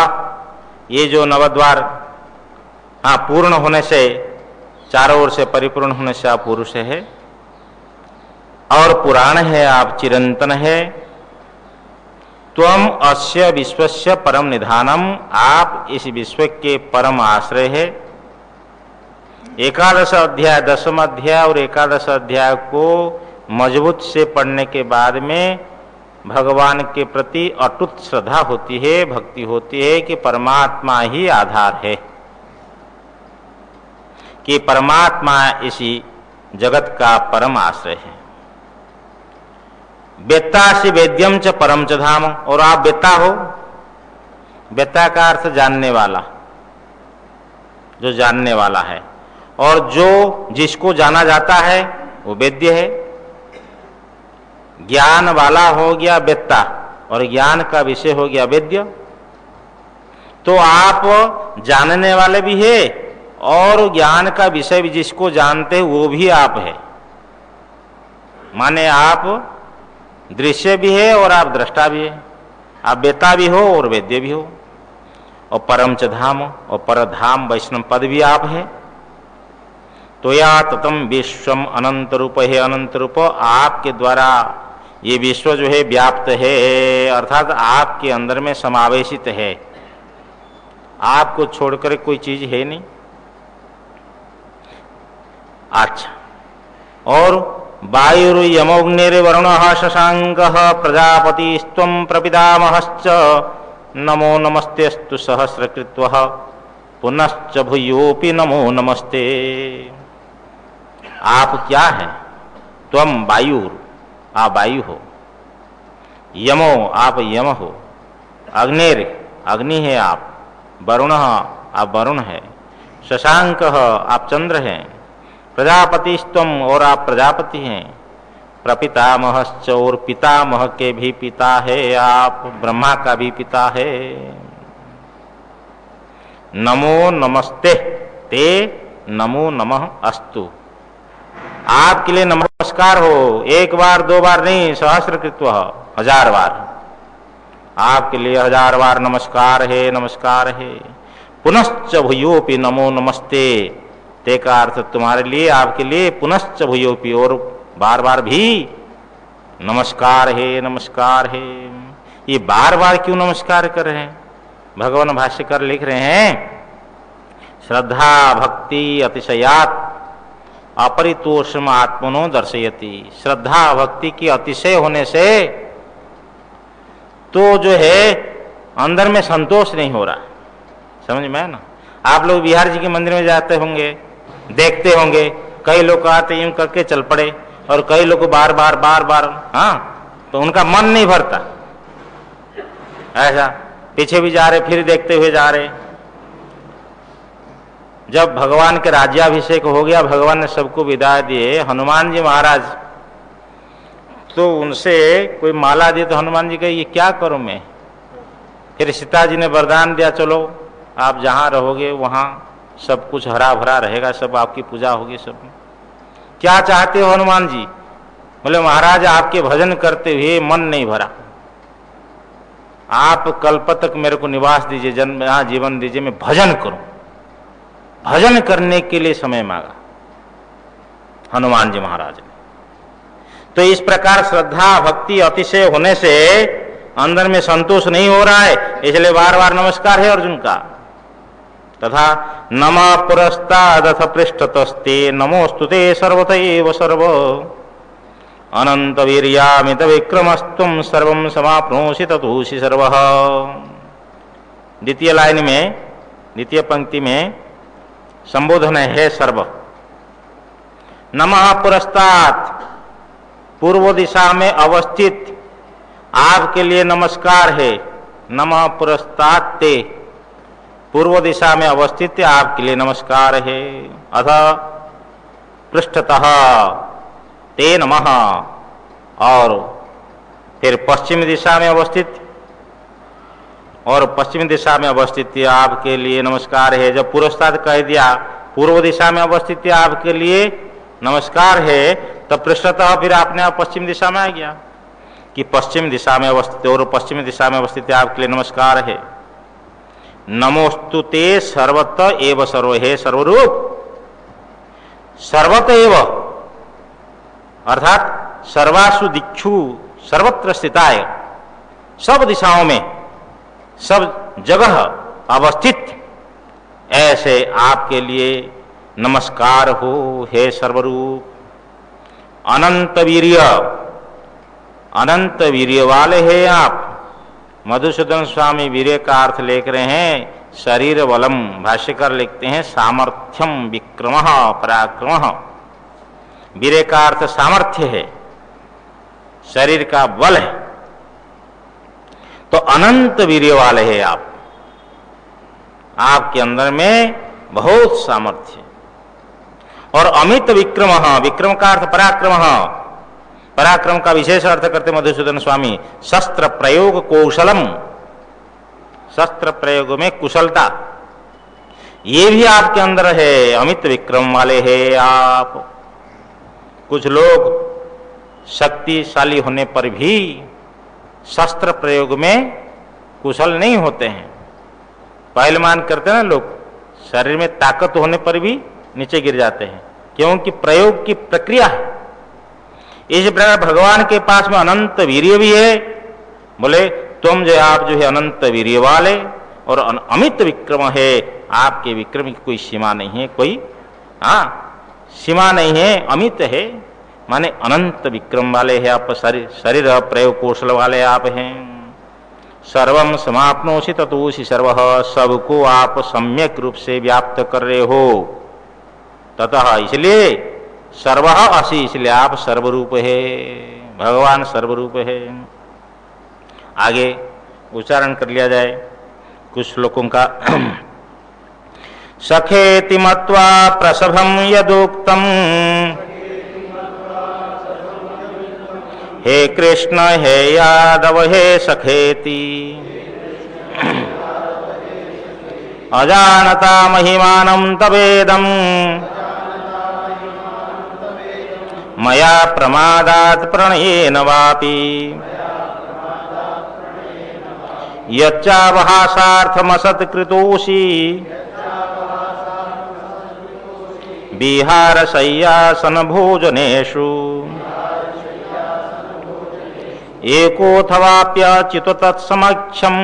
ये जो नवद्वार पूर्ण होने से, चारों ओर से परिपूर्ण होने से आप पुरुष है। और पुराण है आप, चिरंतन है। त्वम अस्य विश्वस्य परम निधानम, आप इस विश्व के परम आश्रय है। एकादश अध्याय, दसम अध्याय और एकादश अध्याय को मजबूत से पढ़ने के बाद में भगवान के प्रति अटूट श्रद्धा होती है, भक्ति होती है कि परमात्मा ही आधार है, कि परमात्मा इसी जगत का परम आश्रय है। वेत्तासि वेद्यम च परम च धाम, और आप वेत्ता हो। वेत्ता का अर्थ जानने वाला, जो जानने वाला है, और जो जिसको जाना जाता है वो वेद्य है। ज्ञान वाला हो गया वेत्ता, और ज्ञान का विषय हो गया वेद्य। तो आप जानने वाले भी है, और ज्ञान का विषय भी जिसको जानते हैं वो भी आप है। माने आप दृश्य भी है और आप दृष्टा भी है, आप वेत्ता भी हो और वेद्य भी हो। और परम च धाम, और परधाम वैष्णव पद भी आप है। तो या ततम विश्वम अनंत रूप है, अनंत रूप, आपके द्वारा ये विश्व जो है व्याप्त है, अर्थात आपके अंदर में समावेशित है। आपको छोड़कर कोई चीज है नहीं। अच्छा, और वायुर्यमोऽग्निर्वरुणः शशाङ्कः प्रजापतिस्त्वं प्रपितामहश्च, नमो नमस्तेस्तु सहस्रकृत्वः, पुनश्च भूयोऽपि नमो नमस्ते। आप क्या है? त्वम वायुर, आप वायु हो। यमो, आप यम हो। अग्निर, अग्नि है आप। वरुणः, आप वरुण है। शशांक आप चंद्र हैं, प्रजापतिस्तम और आप प्रजापति हैं, प्रपितामहश्च और पितामह के भी पिता है आप, ब्रह्मा का भी पिता है। नमो नमस्ते ते नमो नमः अस्तु, आपके लिए नमस्कार हो, एक बार दो बार नहीं, सहस्रकृत्व 1000 बार, आपके लिए 1000 बार नमस्कार है, नमस्कार है। पुनश्च भूयोपि नमो नमस्ते, ते का अर्थ तुम्हारे लिए, आपके लिए पुनश्च भूयोपि और बार बार भी नमस्कार है, नमस्कार है। ये बार बार क्यों नमस्कार कर रहे हैं? भगवान भाष्यकार लिख रहे हैं, श्रद्धा भक्ति अतिशयात अपरितोषम आत्मनो दर्शयति। श्रद्धा भक्ति की अतिशय होने से तो जो है अंदर में संतोष नहीं हो रहा, समझ में है ना। आप लोग बिहार जी के मंदिर में जाते होंगे, देखते होंगे, कई लोग आते यूं करके चल पड़े और कई लोग बार बार बार बार, हाँ, तो उनका मन नहीं भरता, ऐसा पीछे भी जा रहे फिर देखते हुए जा रहे। जब भगवान के राज्याभिषेक हो गया, भगवान ने सबको विदाई दिए, हनुमान जी महाराज, तो उनसे कोई माला दी तो हनुमान जी कहे ये क्या करूं मैं। फिर सीता जी ने वरदान दिया, चलो आप जहां रहोगे वहां सब कुछ हरा भरा रहेगा, सब आपकी पूजा होगी। सब क्या चाहते हो हनुमान जी? बोले महाराज आपके भजन करते हुए मन नहीं भरा, आप कल्प तक मेरे को निवास दीजिए, जन्म यहाँ जीवन दीजिए, मैं भजन करूं। भजन करने के लिए समय मांगा हनुमान जी महाराज ने। तो इस प्रकार श्रद्धा भक्ति अतिशय होने से अंदर में संतोष नहीं हो रहा है, इसलिए बार बार नमस्कार है अर्जुन का। तथा नमः पुरस्तादथ पृष्ठतस्ते नमोस्तुते सर्वतएव सर्व अनंत वीर्यामित विक्रमस्तुम सर्वं समाप्नोषि ततोषि सर्वः। द्वितीय लाइन में, द्वितीय पंक्ति में संबोधन है सर्व। नमः पुरस्तात्, पूर्व दिशा में अवस्थित आपके लिए नमस्कार है। नमः पुरस्तात् ते, पूर्व दिशा में अवस्थित आपके लिए नमस्कार है। अथ पृष्ठतः ते नमः, और फिर पश्चिम दिशा में अवस्थित, और पश्चिम दिशा में अवस्थित आपके लिए नमस्कार है। जब पुरस्ताद कह दिया, पूर्व दिशा में अवस्थित आपके लिए नमस्कार है, तब पृष्ठतः फिर आपने आप पश्चिम दिशा में आ गया कि पश्चिम दिशा में अवस्थित, और पश्चिम दिशा में अवस्थित आपके लिए नमस्कार है। नमोस्तुते सर्वत एव सर्व, हे सर्वरूप सर्वत एव, अर्थात सर्वासु दिक्षु सर्वत्र स्थिताय, सब दिशाओं में सब जगह अवस्थित ऐसे आपके लिए नमस्कार हो, हे सर्वरूप। अनंत वीर्य, अनंत वीर्य वाले हैं आप। मधुसूदन स्वामी वीर्य का अर्थ लेख रहे हैं शरीर बलम, भाष्यकार लिखते हैं सामर्थ्यम विक्रमः पराक्रमः। वीर्य का अर्थ सामर्थ्य है, शरीर का बल है। तो अनंत वीर्य वाले हैं आप, आपके अंदर में बहुत सामर्थ्य। और अमित विक्रम, विक्रम का अर्थ पराक्रम, पराक्रम का विशेष अर्थ करते मधुसूदन स्वामी शस्त्र प्रयोग कौशलम, शस्त्र प्रयोग में कुशलता, ये भी आपके अंदर है। अमित विक्रम वाले हैं आप। कुछ लोग शक्तिशाली होने पर भी शस्त्र प्रयोग में कुशल नहीं होते हैं। पहलवान करते हैं ना लोग, शरीर में ताकत होने पर भी नीचे गिर जाते हैं, क्योंकि प्रयोग की प्रक्रिया है। इस प्रकार भगवान के पास में अनंत वीर्य भी है। बोले तुम जो आप जो है अनंत वीर्य वाले और अमित विक्रम है, आपके विक्रम की कोई सीमा नहीं है, कोई सीमा नहीं है, अमित है, माने अनंत विक्रम वाले हैं आप। शरीर प्रयोग कौशल वाले आप हैं। सर्वम समाप्नोषि ततोषि सर्वः, सबको आप सम्यक रूप से व्याप्त कर रहे हो। ततः, इसलिए सर्वः असि, इसलिए आप सर्वरूप है, भगवान सर्वरूप है। आगे उच्चारण कर लिया जाए कुछ श्लोकों का। सखेति मत्वा प्रसभं यदुक्तम् हे कृष्ण हे यादव हे सखेति अजानता महिमानं तवेदम् मया प्रमादात् प्रणयेन वापि यच्चावहासार्थमसत्कृतोषि विहारशय्यासनभोजनेषु एकोऽथवाप्यच्युत तत्समक्षम्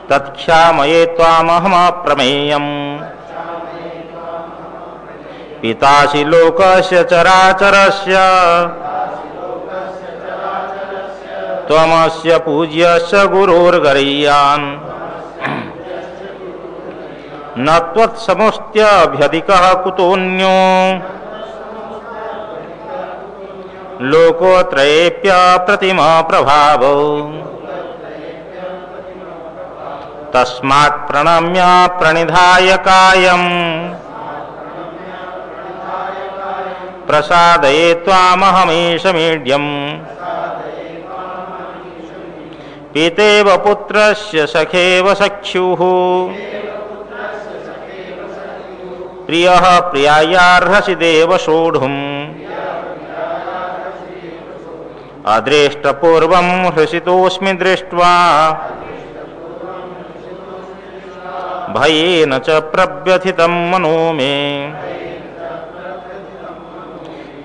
तत्क्षामये त्वामहमप्रमेयम् पितासि लोकस्य चराचरस्य त्वमस्य पूज्यस्य गुरोर्गरीयान् न त्वत्समस्त्यभ्यधिकः कुतोऽन्यो लोकोत्रयेऽप्यप्रतिमा प्रभावो तस्मात् प्रणम्य प्रणिधाय कायम् प्रसादये त्वामहमीशमीड्यम् पितेव पुत्रस्य सखेव सख्युः प्रियः प्रियायार्हसि देव सोढुम् अदृष्टपूर्वं हृषितोऽस्मि दृष्ट्वा भयेन च प्रव्यथितं मनो मे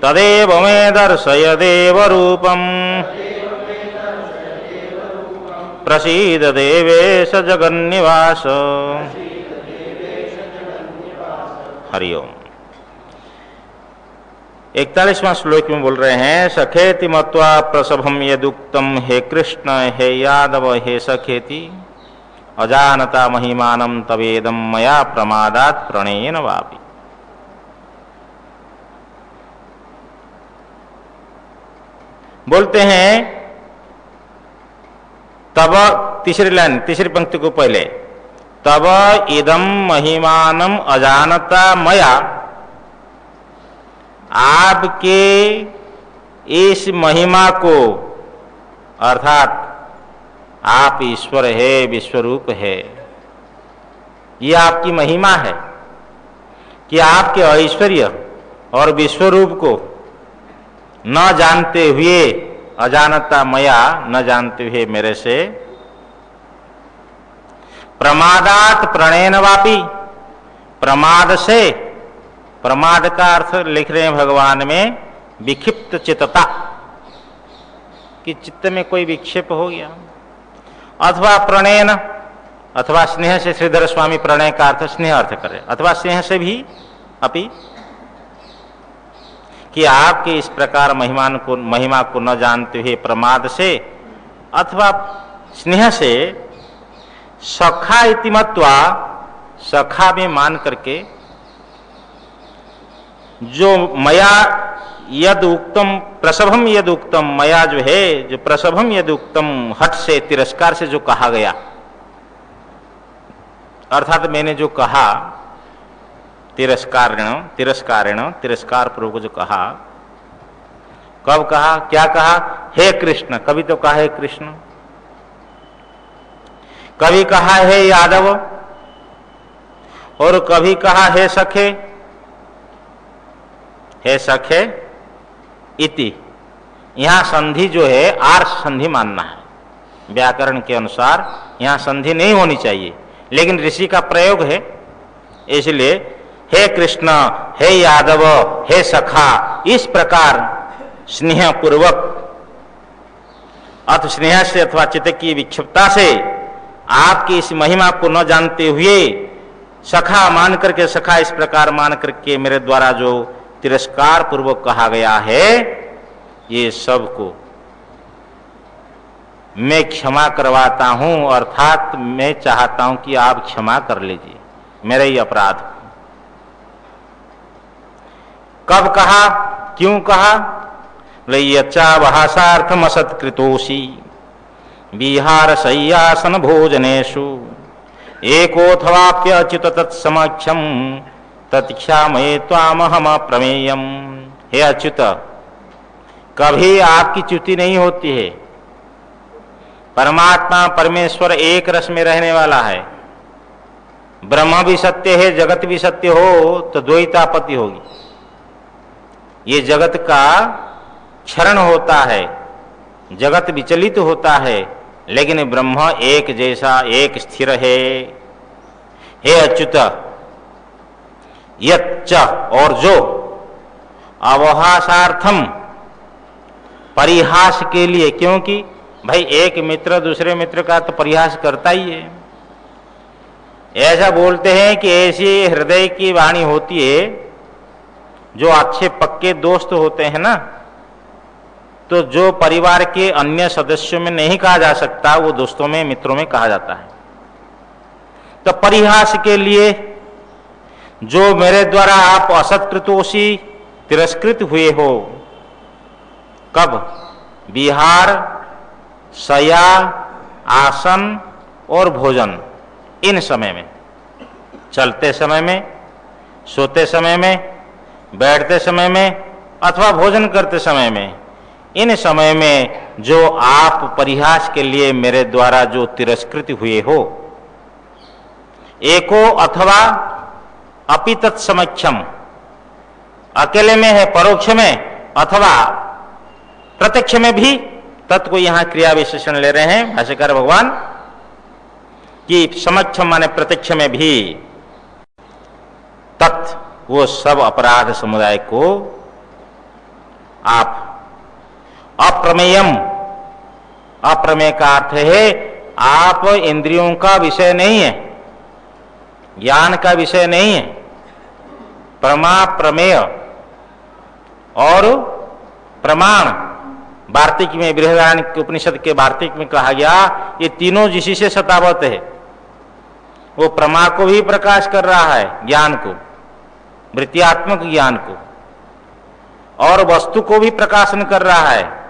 तदेव मे दर्शय देवरूपम् प्रसीद देवेश जगन्निवास। हरिओम। 41वां श्लोक में बोल रहे हैं सखेति मत्वा प्रसभम यदुक्तम हे कृष्ण हे यादव हे सखेति अजानता महिमानं तवेदम मया प्रमादात् प्रणयेन वापि। बोलते हैं तब तीसरी लाइन तीसरी पंक्ति को पहले तब इदम महिमानम अजानता मया आपके इस महिमा को अर्थात आप ईश्वर है विश्वरूप है ये आपकी महिमा है कि आपके ऐश्वर्य और विश्वरूप को न जानते हुए अजानता मया न जानते हुए मेरे से प्रमादात प्रणयन वापी प्रमाद से प्रमाद का अर्थ लिख रहे हैं भगवान में विक्षिप्त चित्तता कि चित्त में कोई विक्षेप हो गया अथवा प्रणयन अथवा स्नेह से श्रीधर स्वामी प्रणय का अर्थ स्नेह अर्थ करे अथवा स्नेह से भी अपि कि आपके इस प्रकार महिमा को न जानते हुए प्रमाद से अथवा स्नेह से सखा इति मत्वा सखा में मान करके जो मया यद उक्तम प्रसभम यद उक्तम मया जो है जो प्रसभम यद उक्तम हट से तिरस्कार से जो कहा गया अर्थात मैंने जो कहा तिरस्कार पूर्वक जो कहा कब कहा क्या कहा हे कृष्ण कभी तो कहा हे कृष्ण कभी कहा हे यादव और कभी कहा हे सखे इति यहां संधि जो है आर्ष संधि मानना है व्याकरण के अनुसार यहां संधि नहीं होनी चाहिए लेकिन ऋषि का प्रयोग है इसलिए हे कृष्ण हे यादव हे सखा इस प्रकार स्नेह पूर्वक अथ स्नेह से अथवा चित्त की विक्षिप्तता से आपकी इस महिमा को न जानते हुए सखा मान करके सखा इस प्रकार मान करके मेरे द्वारा जो तिरस्कार पूर्वक कहा गया है ये सब को मैं क्षमा करवाता हूं अर्थात मैं चाहता हूं कि आप क्षमा कर लीजिए मेरा ही अपराध। कब कहा क्यों कहा लय्यच्चा भाषार्थम असत्कृतोषि विहार शय्यासन भोजनेषु एकोऽथवाप्यच्युत तत्समक्षम तत्क्षामये त्वामहम प्रमेयम। हे अच्युत, कभी आपकी च्युति नहीं होती है। परमात्मा परमेश्वर एक रस में रहने वाला है। ब्रह्म भी सत्य है, जगत भी सत्य हो तो द्वैतापत्ति होगी। ये जगत का क्षरण होता है, जगत विचलित होता है, लेकिन ब्रह्म एक जैसा एक स्थिर है। हे अच्युत, यच्च और जो अवहासार्थम परिहास के लिए, क्योंकि भाई एक मित्र दूसरे मित्र का तो परिहास करता ही है। ऐसा बोलते हैं कि ऐसी हृदय की वाणी होती है, जो अच्छे पक्के दोस्त होते हैं ना, तो जो परिवार के अन्य सदस्यों में नहीं कहा जा सकता वो दोस्तों में मित्रों में कहा जाता है। तो परिहास के लिए जो मेरे द्वारा आप असत्कृतोषि तिरस्कृत हुए हो, कब? विहार, शया, आसन और भोजन, इन समय में, चलते समय में, सोते समय में, बैठते समय में अथवा भोजन करते समय में, इन समय में जो आप परिहास के लिए मेरे द्वारा जो तिरस्कृत हुए हो, एको अथवा अपि तत्समक्षम, अकेले में है, परोक्ष में अथवा प्रत्यक्ष में भी। तत् को यहां क्रिया विशेषण ले रहे हैं भाष्यकार भगवान कि समक्षम माने प्रत्यक्ष में भी। तत् वो सब अपराध समुदाय को आप अप्रमेयम, अप्रमेय का अर्थ है आप इंद्रियों का विषय नहीं है, ज्ञान का विषय नहीं है। प्रमा, प्रमेय और प्रमाण, वार्तिक में, बृहदारण्यक उपनिषद के वार्तिक में कहा गया, ये तीनों जिसी से शतावत है। वो प्रमा को भी प्रकाश कर रहा है, ज्ञान को, वृत्त्यात्मक ज्ञान को, और वस्तु को भी प्रकाशन कर रहा है।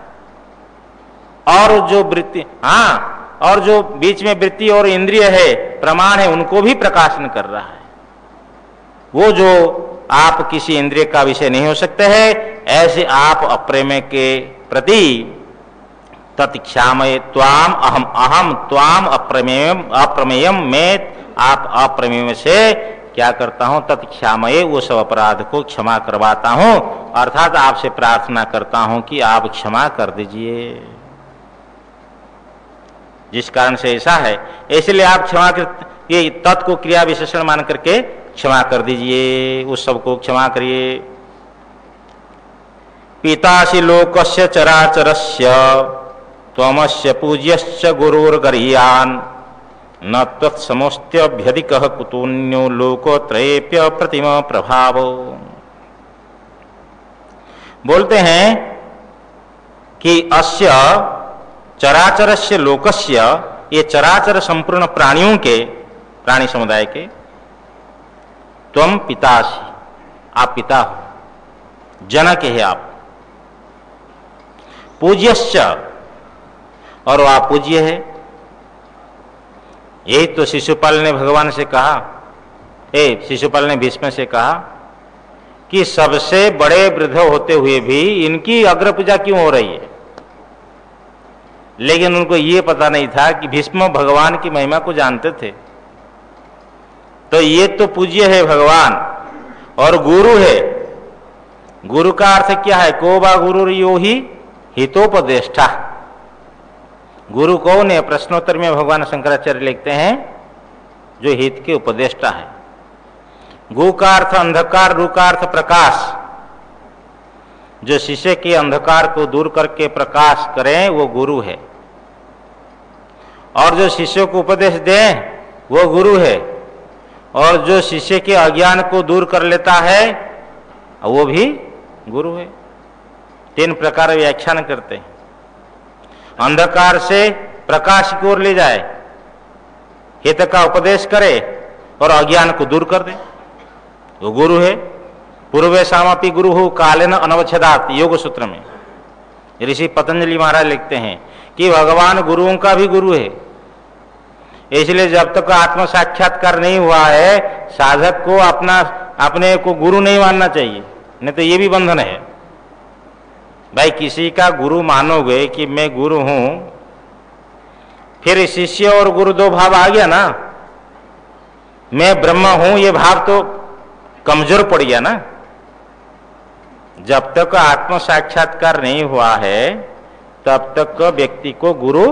और जो वृत्ति, और जो बीच में वृत्ति और इंद्रिय है, प्रमाण है, उनको भी प्रकाशन कर रहा है। वो जो आप किसी इंद्रिय का विषय नहीं हो सकते हैं, ऐसे आप अप्रेमय के प्रति तत्क्षामये त्वाम अहम, अहम त्वाम अप्रमेयम, अप्रमेयम, मैं आप अप्रमेय से क्या करता हूं? तत्क्षामये, वो सब अपराध को क्षमा करवाता हूं, अर्थात आपसे प्रार्थना करता हूं कि आप क्षमा कर दीजिए। जिस कारण से ऐसा है, इसलिए आप क्षमा कर, ये तत् को क्रिया विशेषण मान करके क्षमा कर दीजिए, उस सबको क्षमा करिए। पितासि लोकस्य चराचरस्य त्वमस्य पूज्यश्च गुरुर्गरीयान् न तत्समस्त्यभ्यधिकः कुतोऽन्यो लोकोत्रयेऽप्य प्रतिम प्रभाव। बोलते हैं कि अस्य चराचरस्य लोकस्य, ये चराचर संपूर्ण प्राणियों के, प्राणी समुदाय के, त्वम पितासि, आप पिता हो, जनक है आप, पूज्यश्च, और आप पूज्य है। यही तो शिशुपाल ने भगवान से कहा, शिशुपाल ने भीष्म से कहा कि सबसे बड़े वृद्ध होते हुए भी इनकी अग्र पूजा क्यों हो रही है। लेकिन उनको ये पता नहीं था कि भीष्म भगवान की महिमा को जानते थे। तो ये तो पूज्य है भगवान और गुरु है। गुरु का अर्थ क्या है? को बा गुरु यो ही हितोपदेष्टा। गुरु कौन है? प्रश्नोत्तर में भगवान शंकराचार्य लिखते हैं जो हित के उपदेष्टा है। गु का अर्थ अंधकार, रू का अर्थ प्रकाश। जो शिष्य के अंधकार को दूर करके प्रकाश करें वो गुरु है, और जो शिष्य को उपदेश दे वो गुरु है, और जो शिष्य के अज्ञान को दूर कर लेता है वो भी गुरु है। तीन प्रकार व्याख्यान करते हैं। अंधकार से प्रकाश की ओर ले जाए, हित का उपदेश करे और अज्ञान को दूर कर दे, वो गुरु है। पूर्वे सामपि गुरु कालेन अनवच्छेदात, योग सूत्र में। ऋषि पतंजलि महाराज लिखते हैं कि भगवान गुरुओं का भी गुरु है। इसलिए जब तक आत्म साक्षात्कार नहीं हुआ है, साधक को अपने को गुरु नहीं मानना चाहिए, नहीं तो ये भी बंधन है। भाई किसी का गुरु मानोगे कि मैं गुरु हूं, फिर शिष्य और गुरु दो भाव आ गया ना। मैं ब्रह्म हूं ये भाव तो कमजोर पड़ गया ना। जब तक आत्म साक्षात्कार नहीं हुआ है तब तक व्यक्ति को गुरु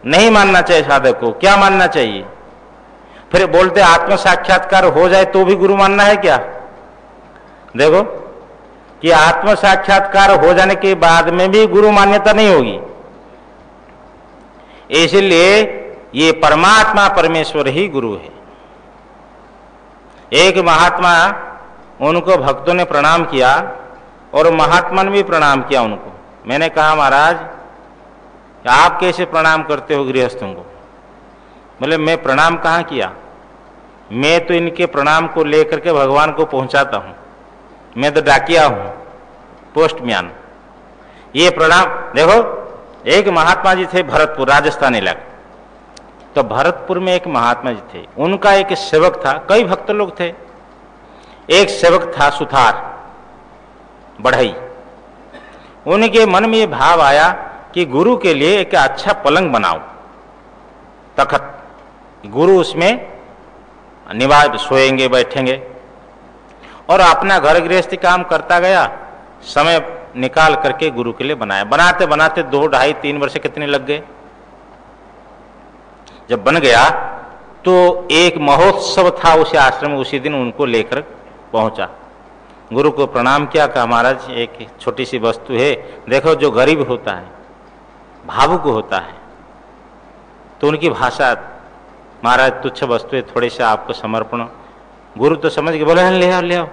नहीं मानना चाहिए। साधक को क्या मानना चाहिए? फिर बोलते आत्म साक्षात्कार हो जाए तो भी गुरु मानना है क्या? देखो कि आत्म साक्षात्कार हो जाने के बाद में भी गुरु मान्यता नहीं होगी। इसलिए ये परमात्मा परमेश्वर ही गुरु है। एक महात्मा, उनको भक्तों ने प्रणाम किया और महात्मा ने भी प्रणाम किया उनको। मैंने कहा महाराज आप कैसे प्रणाम करते हो गृहस्थों को? बोले मैं प्रणाम कहाँ किया, मैं तो इनके प्रणाम को लेकर के भगवान को पहुंचाता हूं। मैं तो डाकिया हूं, पोस्टमैन। ये प्रणाम देखो, एक महात्मा जी थे भरतपुर राजस्थान इलाका। तो भरतपुर में एक महात्मा जी थे, उनका एक सेवक था, कई भक्त लोग थे। एक सेवक था सुथार बढ़ई। उनके मन में ये भाव आया कि गुरु के लिए एक अच्छा पलंग बनाओ, तखत, गुरु उसमें निवास सोएंगे बैठेंगे। और अपना घर गृहस्थी काम करता गया, समय निकाल करके गुरु के लिए बनाया। बनाते बनाते 2, 2.5, 3 वर्ष कितने लग गए। जब बन गया तो एक महोत्सव था उसी आश्रम में। उसी दिन उनको लेकर पहुंचा, गुरु को प्रणाम किया, कहा महाराज एक छोटी सी वस्तु है, देखो जो गरीब होता है, भावुक होता है, तो उनकी भाषा, महाराज तुच्छ वस्तु है, थोड़े से आपको समर्पण। गुरु तो समझ के बोले ले आओ ले आओ।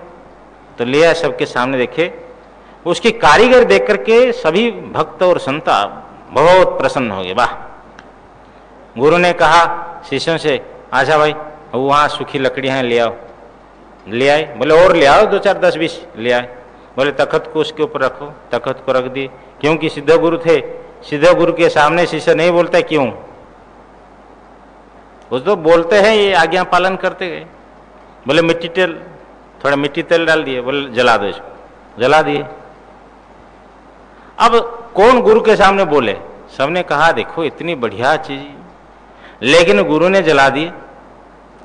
तो ले आया, सबके सामने देखे। उसकी कारीगर देख करके सभी भक्त और संता बहुत प्रसन्न हो गए। वाह। गुरु ने कहा शिष्यों से, आजा भाई वहां सूखी लकड़ियां हैं, ले आओ। ले आए। बोले और ले आओ 2, 4, 10, 20 ले आए। बोले तखत को उसके ऊपर रखो। तखत को रख दिए, क्योंकि सिद्ध गुरु थे। सिद्ध गुरु के सामने शिष्य नहीं बोलता, क्यों? वो तो बोलते हैं, ये आज्ञा पालन करते गए। बोले मिट्टी तेल, थोड़ा मिट्टी तेल डाल दिए। बोले जला दो इसको, जला दिए। अब कौन गुरु के सामने बोले? सबने कहा देखो इतनी बढ़िया चीज, लेकिन गुरु ने जला दिए,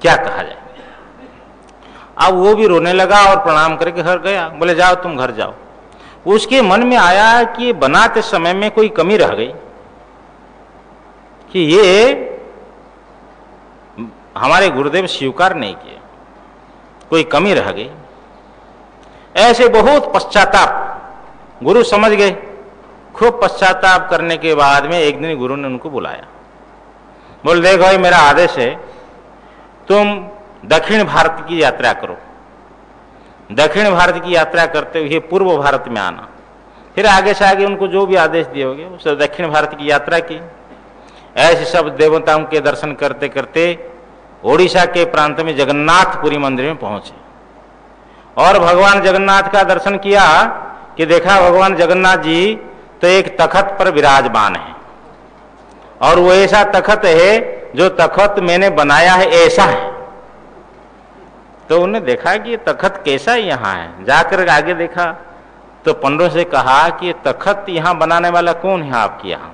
क्या कहा जाए। अब वो भी रोने लगा और प्रणाम करके घर गया। बोले जाओ तुम घर जाओ। उसके मन में आया कि बनाते समय में कोई कमी रह गई, कि ये हमारे गुरुदेव स्वीकार नहीं किए, कोई कमी रह गई। ऐसे बहुत पश्चाताप, गुरु समझ गए। खूब पश्चाताप करने के बाद में एक दिन गुरु ने उनको बुलाया। बोल देखो भाई मेरा आदेश है, तुम दक्षिण भारत की यात्रा करो। दक्षिण भारत की यात्रा करते हुए पूर्व भारत में आना। फिर आगे से आगे उनको जो भी आदेश दिए होंगे उस दक्षिण भारत की यात्रा की। ऐसे सब देवताओं के दर्शन करते करते ओडिशा के प्रांत में जगन्नाथपुरी मंदिर में पहुंचे और भगवान जगन्नाथ का दर्शन किया। कि देखा भगवान जगन्नाथ जी तो एक तखत पर विराजमान है, और वो ऐसा तखत है जो तखत मैंने बनाया है ऐसा है। तो उन्हें देखा कि ये तखत कैसा यहाँ है। जाकर आगे देखा तो पंडितों से कहा कि ये तखत यहाँ बनाने वाला कौन है आपके यहाँ?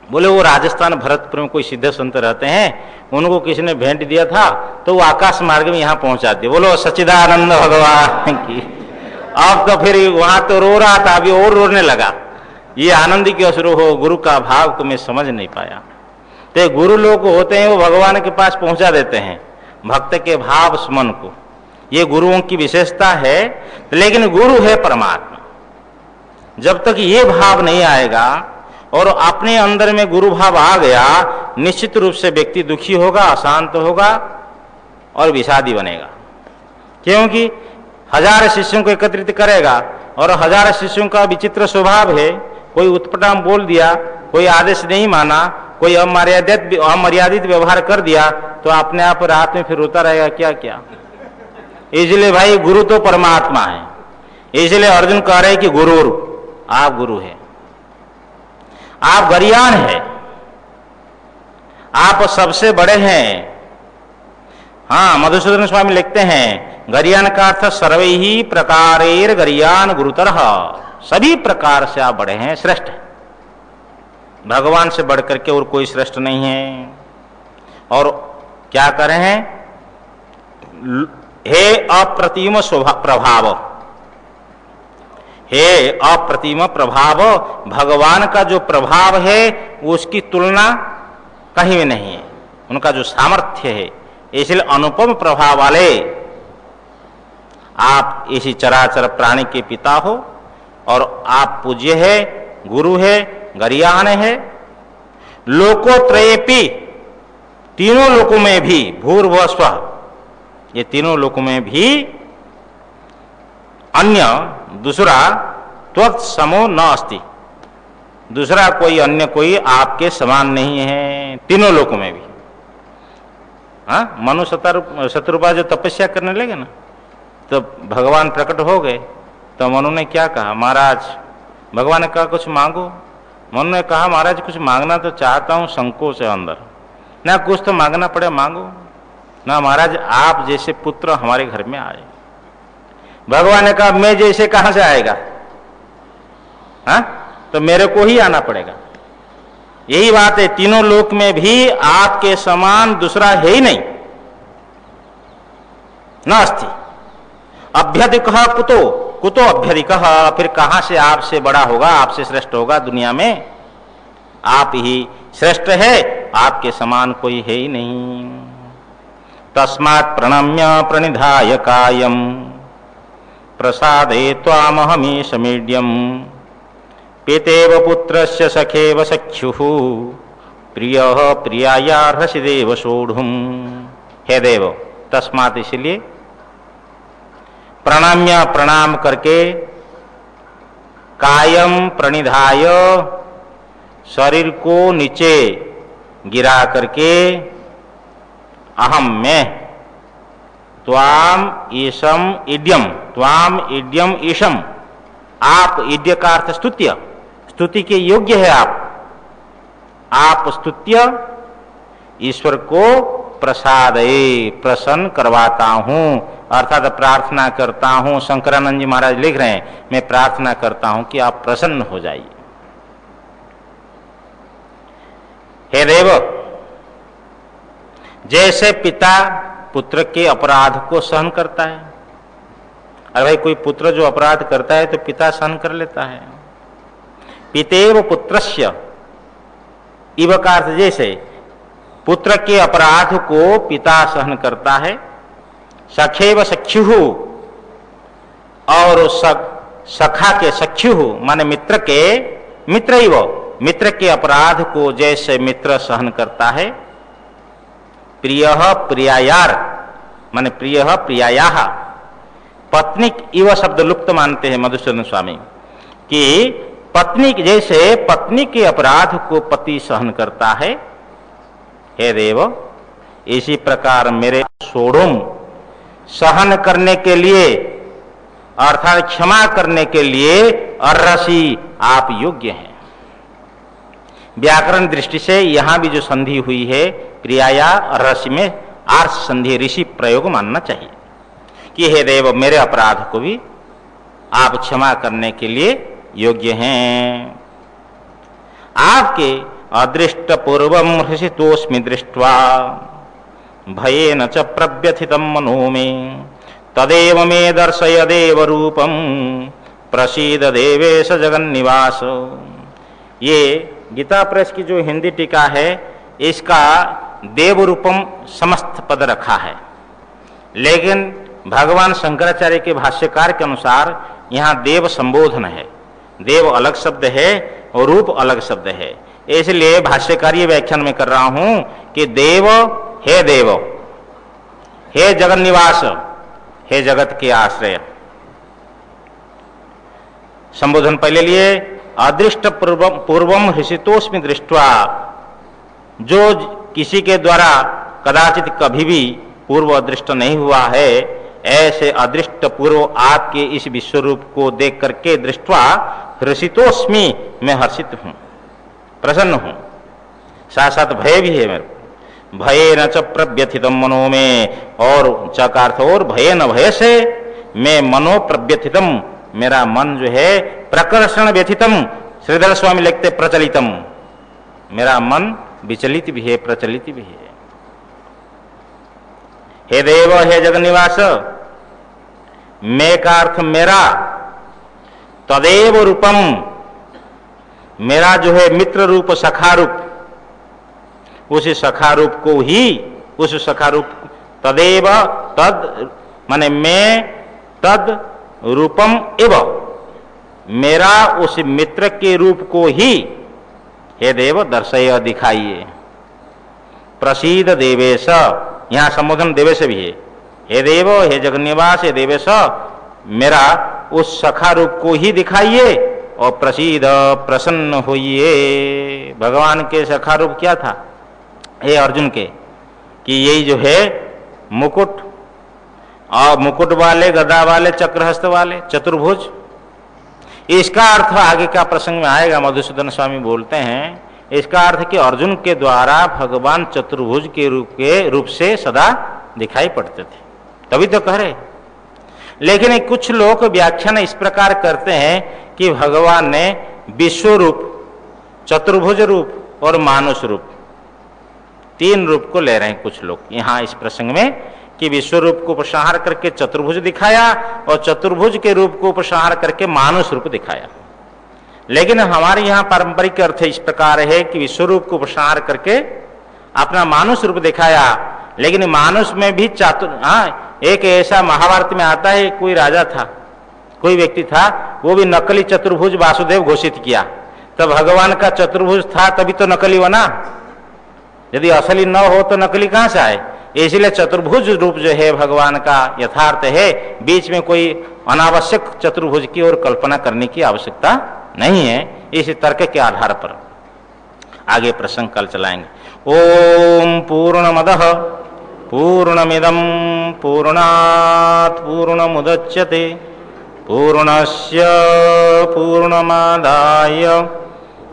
बोले वो राजस्थान भरतपुर में कोई सिद्ध संत रहते हैं, उनको किसी ने भेंट दिया था तो वो आकाश मार्ग में यहाँ पहुंचा दिए। बोलो सच्चिदानंद भगवान की। अब तो फिर वहां तो रो रहा था, अभी और रोने लगा। ये आनंद की अश्रु हो, गुरु का भाव को मैं समझ नहीं पाया। तो गुरु लोग होते हैं वो भगवान के पास पहुंचा देते हैं भक्त के भाव स्मरण को। ये गुरुओं की विशेषता है, लेकिन गुरु है परमात्मा। जब तक ये भाव नहीं आएगा और अपने अंदर में गुरु भाव आ गया, निश्चित रूप से व्यक्ति दुखी होगा, अशांत होगा और विषादी बनेगा। क्योंकि 1000 शिष्यों को एकत्रित करेगा और 1000 शिष्यों का विचित्र स्वभाव है। कोई उत्पटाम बोल दिया, कोई आदेश नहीं माना, कोई अमर्यादित व्यवहार कर दिया, तो अपने आप रात में फिर रोता रहेगा क्या क्या। इसलिए भाई गुरु तो परमात्मा है। इसलिए अर्जुन कह रहे कि गुरु, आप गुरु है। आप गरियान है, आप सबसे बड़े हैं। हाँ, मधुसूदन स्वामी लिखते हैं गरियान का अर्थ सर्वे ही प्रकारेर गरियान गुरुतर, सभी प्रकार से आप बड़े हैं, श्रेष्ठ है। भगवान से बढ़कर के और कोई श्रेष्ठ नहीं है। और क्या कर रहे हैं? हे अप्रतिम प्रभाव, हे अप्रतिम प्रभाव, भगवान का जो प्रभाव है उसकी तुलना कहीं भी नहीं है। उनका जो सामर्थ्य है, इसलिए अनुपम प्रभाव वाले आप इसी चराचर प्राणी के पिता हो और आप पूज्य है, गुरु है, गरियान है। लोकोत्रयेपि, तीनों लोकों में भी, भूर्भुवः स्वः, ये तीनों लोकों में भी अन्य दूसरा त्वत्समो न अस्ति, दूसरा कोई अन्य कोई आपके समान नहीं है, तीनों लोकों में भी। हाँ, मनु शत्रुपा जो तपस्या करने लगे ना, तो भगवान प्रकट हो गए, तो मनु ने क्या कहा? महाराज, भगवान ने कहा कुछ मांगो। मनु ने कहा महाराज कुछ मांगना तो चाहता हूं संकोच है अंदर, ना कुछ तो मांगना पड़े मांगो ना। महाराज आप जैसे पुत्र हमारे घर में आए। भगवान ने कहा मैं जैसे कहां से आएगा? हाँ, तो मेरे को ही आना पड़ेगा। यही बात है, तीनों लोक में भी आपके समान दूसरा है ही नहीं, न अस्ति। अभ्यधिकः कुतो, कुतो अभ्यधिकः, फिर कहां से आपसे बड़ा होगा, आपसे श्रेष्ठ होगा दुनिया में? आप ही श्रेष्ठ है, आपके समान कोई है ही नहीं। तस्मात् प्रणम्य प्रणिधाय कायम प्रसादे त्वामहमीश मीड्यम पितेव पुत्रस्य सखेव सख्युः प्रियः प्रियायार्हसि देव सोढुम्। हे देव, तस्मात् इसलिए प्रणम्य, प्रणाम करके, कायम प्रणिधाय, शरीर को नीचे गिरा करके, अहम मैं, त्वाम ईशम इड्यम, त्वाम इड्यम ईशम, आप, इड्य का अर्थ स्तुत्य, स्तुति के योग्य है आप स्तुत्य ईश्वर को प्रसादये, प्रसन्न करवाता हूं, अर्थात प्रार्थना करता हूं। शंकरानंद जी महाराज लिख रहे हैं मैं प्रार्थना करता हूं कि आप प्रसन्न हो जाइए। हे देव, जैसे पिता पुत्र के अपराध को सहन करता है, अरे भाई कोई पुत्र जो अपराध करता है तो पिता सहन कर लेता है। पितेव पुत्रस्य, इव का अर्थ जैसे पुत्र के अपराध को पिता सहन करता है। सखेव सख्युः, और सखा के, सख्युः माने मित्र के, मित्रैव, मित्र के अपराध को जैसे मित्र सहन करता है। प्रियः प्रियायार माने प्रियः प्रियायाः, पत्नी इव शब्द लुप्त मानते हैं मधुसूदन स्वामी कि पत्नी जैसे पत्नी के अपराध को पति सहन करता है। हे देव, इसी प्रकार मेरे सोढुम, सहन करने के लिए अर्थात क्षमा करने के लिए अर्हसि, आप योग्य हैं। व्याकरण दृष्टि से यहां भी जो संधि हुई है प्रियाया अर्हसि में आर्ष संधि ऋषि प्रयोग मानना चाहिए कि हे देव, मेरे अपराध को भी आप क्षमा करने के लिए योग्य हैं। आपके अदृष्ट पूर्वम हृषितोस्मि दृष्ट्वा भयेन च प्रव्यथितं मनो मे तदेव मे दर्शय देव रूपम प्रसीद देवेश जगन्निवास। ये गीता प्रेस की जो हिंदी टीका है इसका देव रूपम समस्त पद रखा है, लेकिन भगवान शंकराचार्य के भाष्यकार के अनुसार यहाँ देव संबोधन है। देव अलग शब्द है और रूप अलग शब्द है, इसलिए भाष्यकार ये व्याख्यान में कर रहा हूं कि देव, हे जगन्निवास, हे जगत के आश्रय। संबोधन पहले लिए अदृष्ट पूर्वम हृषितोस्मि दृष्ट्वा, जो किसी के द्वारा कदाचित कभी भी पूर्व अदृष्ट नहीं हुआ है, ऐसे अदृष्ट पूर्व आपके इस विश्व रूप को देख करके दृष्टवा हर्षितोस्मि, मैं हर्षित हूं। प्रसन्न हूं, साथ साथ भय भी है मेरे को। भय न च प्रव्यथितम मनो में, और च का अर्थ और भय न भय से मैं मनो प्रव्यथितम, मेरा मन जो है प्रकर्षण व्यथितम, श्रीधर स्वामी लिखते प्रचलितम, मेरा मन विचलित भी है प्रचलित भी है। हे देव हे जगन्निवास, मैं का अर्थ मेरा, तदेव रूपम, मेरा जो है मित्र रूप सखा रूप, उस सखा रूप को ही, उस सखा रूप तदेव, तद माने मैं, तद रूपम एव, मेरा उस मित्र के रूप को ही हे देव दर्शय दिखाइए। प्रसीद देवेश, यहां संबोधन देवेश भी है। हे देव हे जगन्निवास हे देवेश, मेरा उस सखा रूप को ही दिखाइए और प्रसीद प्रसन्न होइए। भगवान के सखा रूप क्या था हे अर्जुन के, कि यही जो है मुकुट, और मुकुट वाले, गदा वाले, चक्रहस्त वाले, चतुर्भुज। इसका अर्थ आगे का प्रसंग में आएगा, मधुसूदन स्वामी बोलते हैं, इसका अर्थ कि अर्जुन के द्वारा भगवान चतुर्भुज के रूप से सदा दिखाई पड़ते थे, तभी तो कह रहे। लेकिन कुछ लोग व्याख्यान इस प्रकार करते हैं कि भगवान ने विश्व रूप, चतुर्भुज रूप और मानुष रूप, तीन रूप को ले रहे हैं कुछ लोग यहां इस प्रसंग में, कि विश्व रूप को उपसंहार करके चतुर्भुज दिखाया और चतुर्भुज के रूप को उपसंहार करके मानुष रूप दिखाया। लेकिन हमारे यहाँ पारंपरिक अर्थ इस प्रकार है कि विश्व रूप को उपसंहार करके अपना मानुष रूप दिखाया। लेकिन मानुष में भी एक ऐसा महाभारत में आता है, कोई राजा था, कोई व्यक्ति था, वो भी नकली चतुर्भुज वासुदेव घोषित किया। तो भगवान का चतुर्भुज था तभी तो नकली बना, यदि असली न हो तो नकली कहां से आए। इसलिए चतुर्भुज रूप जो है भगवान का यथार्थ है, बीच में कोई अनावश्यक चतुर्भुज की और कल्पना करने की आवश्यकता नहीं है। इस तर्क के आधार पर आगे प्रसंग कल चलाएंगे। ओम पूर्णमदः पूर्णमिदं पूर्णात् पूर्णमुदच्यते पूर्णस्य पूर्णमादाय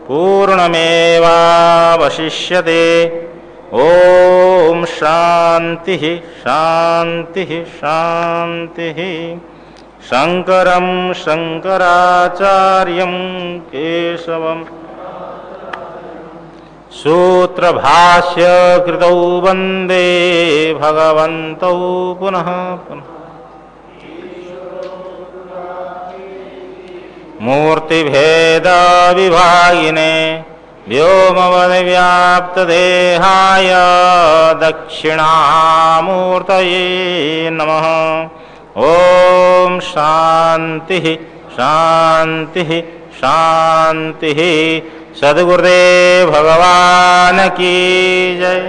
पूर्णमेवावशिष्यते। ओम शांति शांति शांति। शंकरं शंकराचार्यं केशवम् सूत्रभाष्य कृतौ वन्दे भगवन्तौ पुनः पुनः। मूर्तिभेद विभागिने व्योमवद्व्याप्तदेहाय दक्षिणामूर्तये नमः। ओम शांति शांति शांति। सद्गुरुदेव भगवान की जय।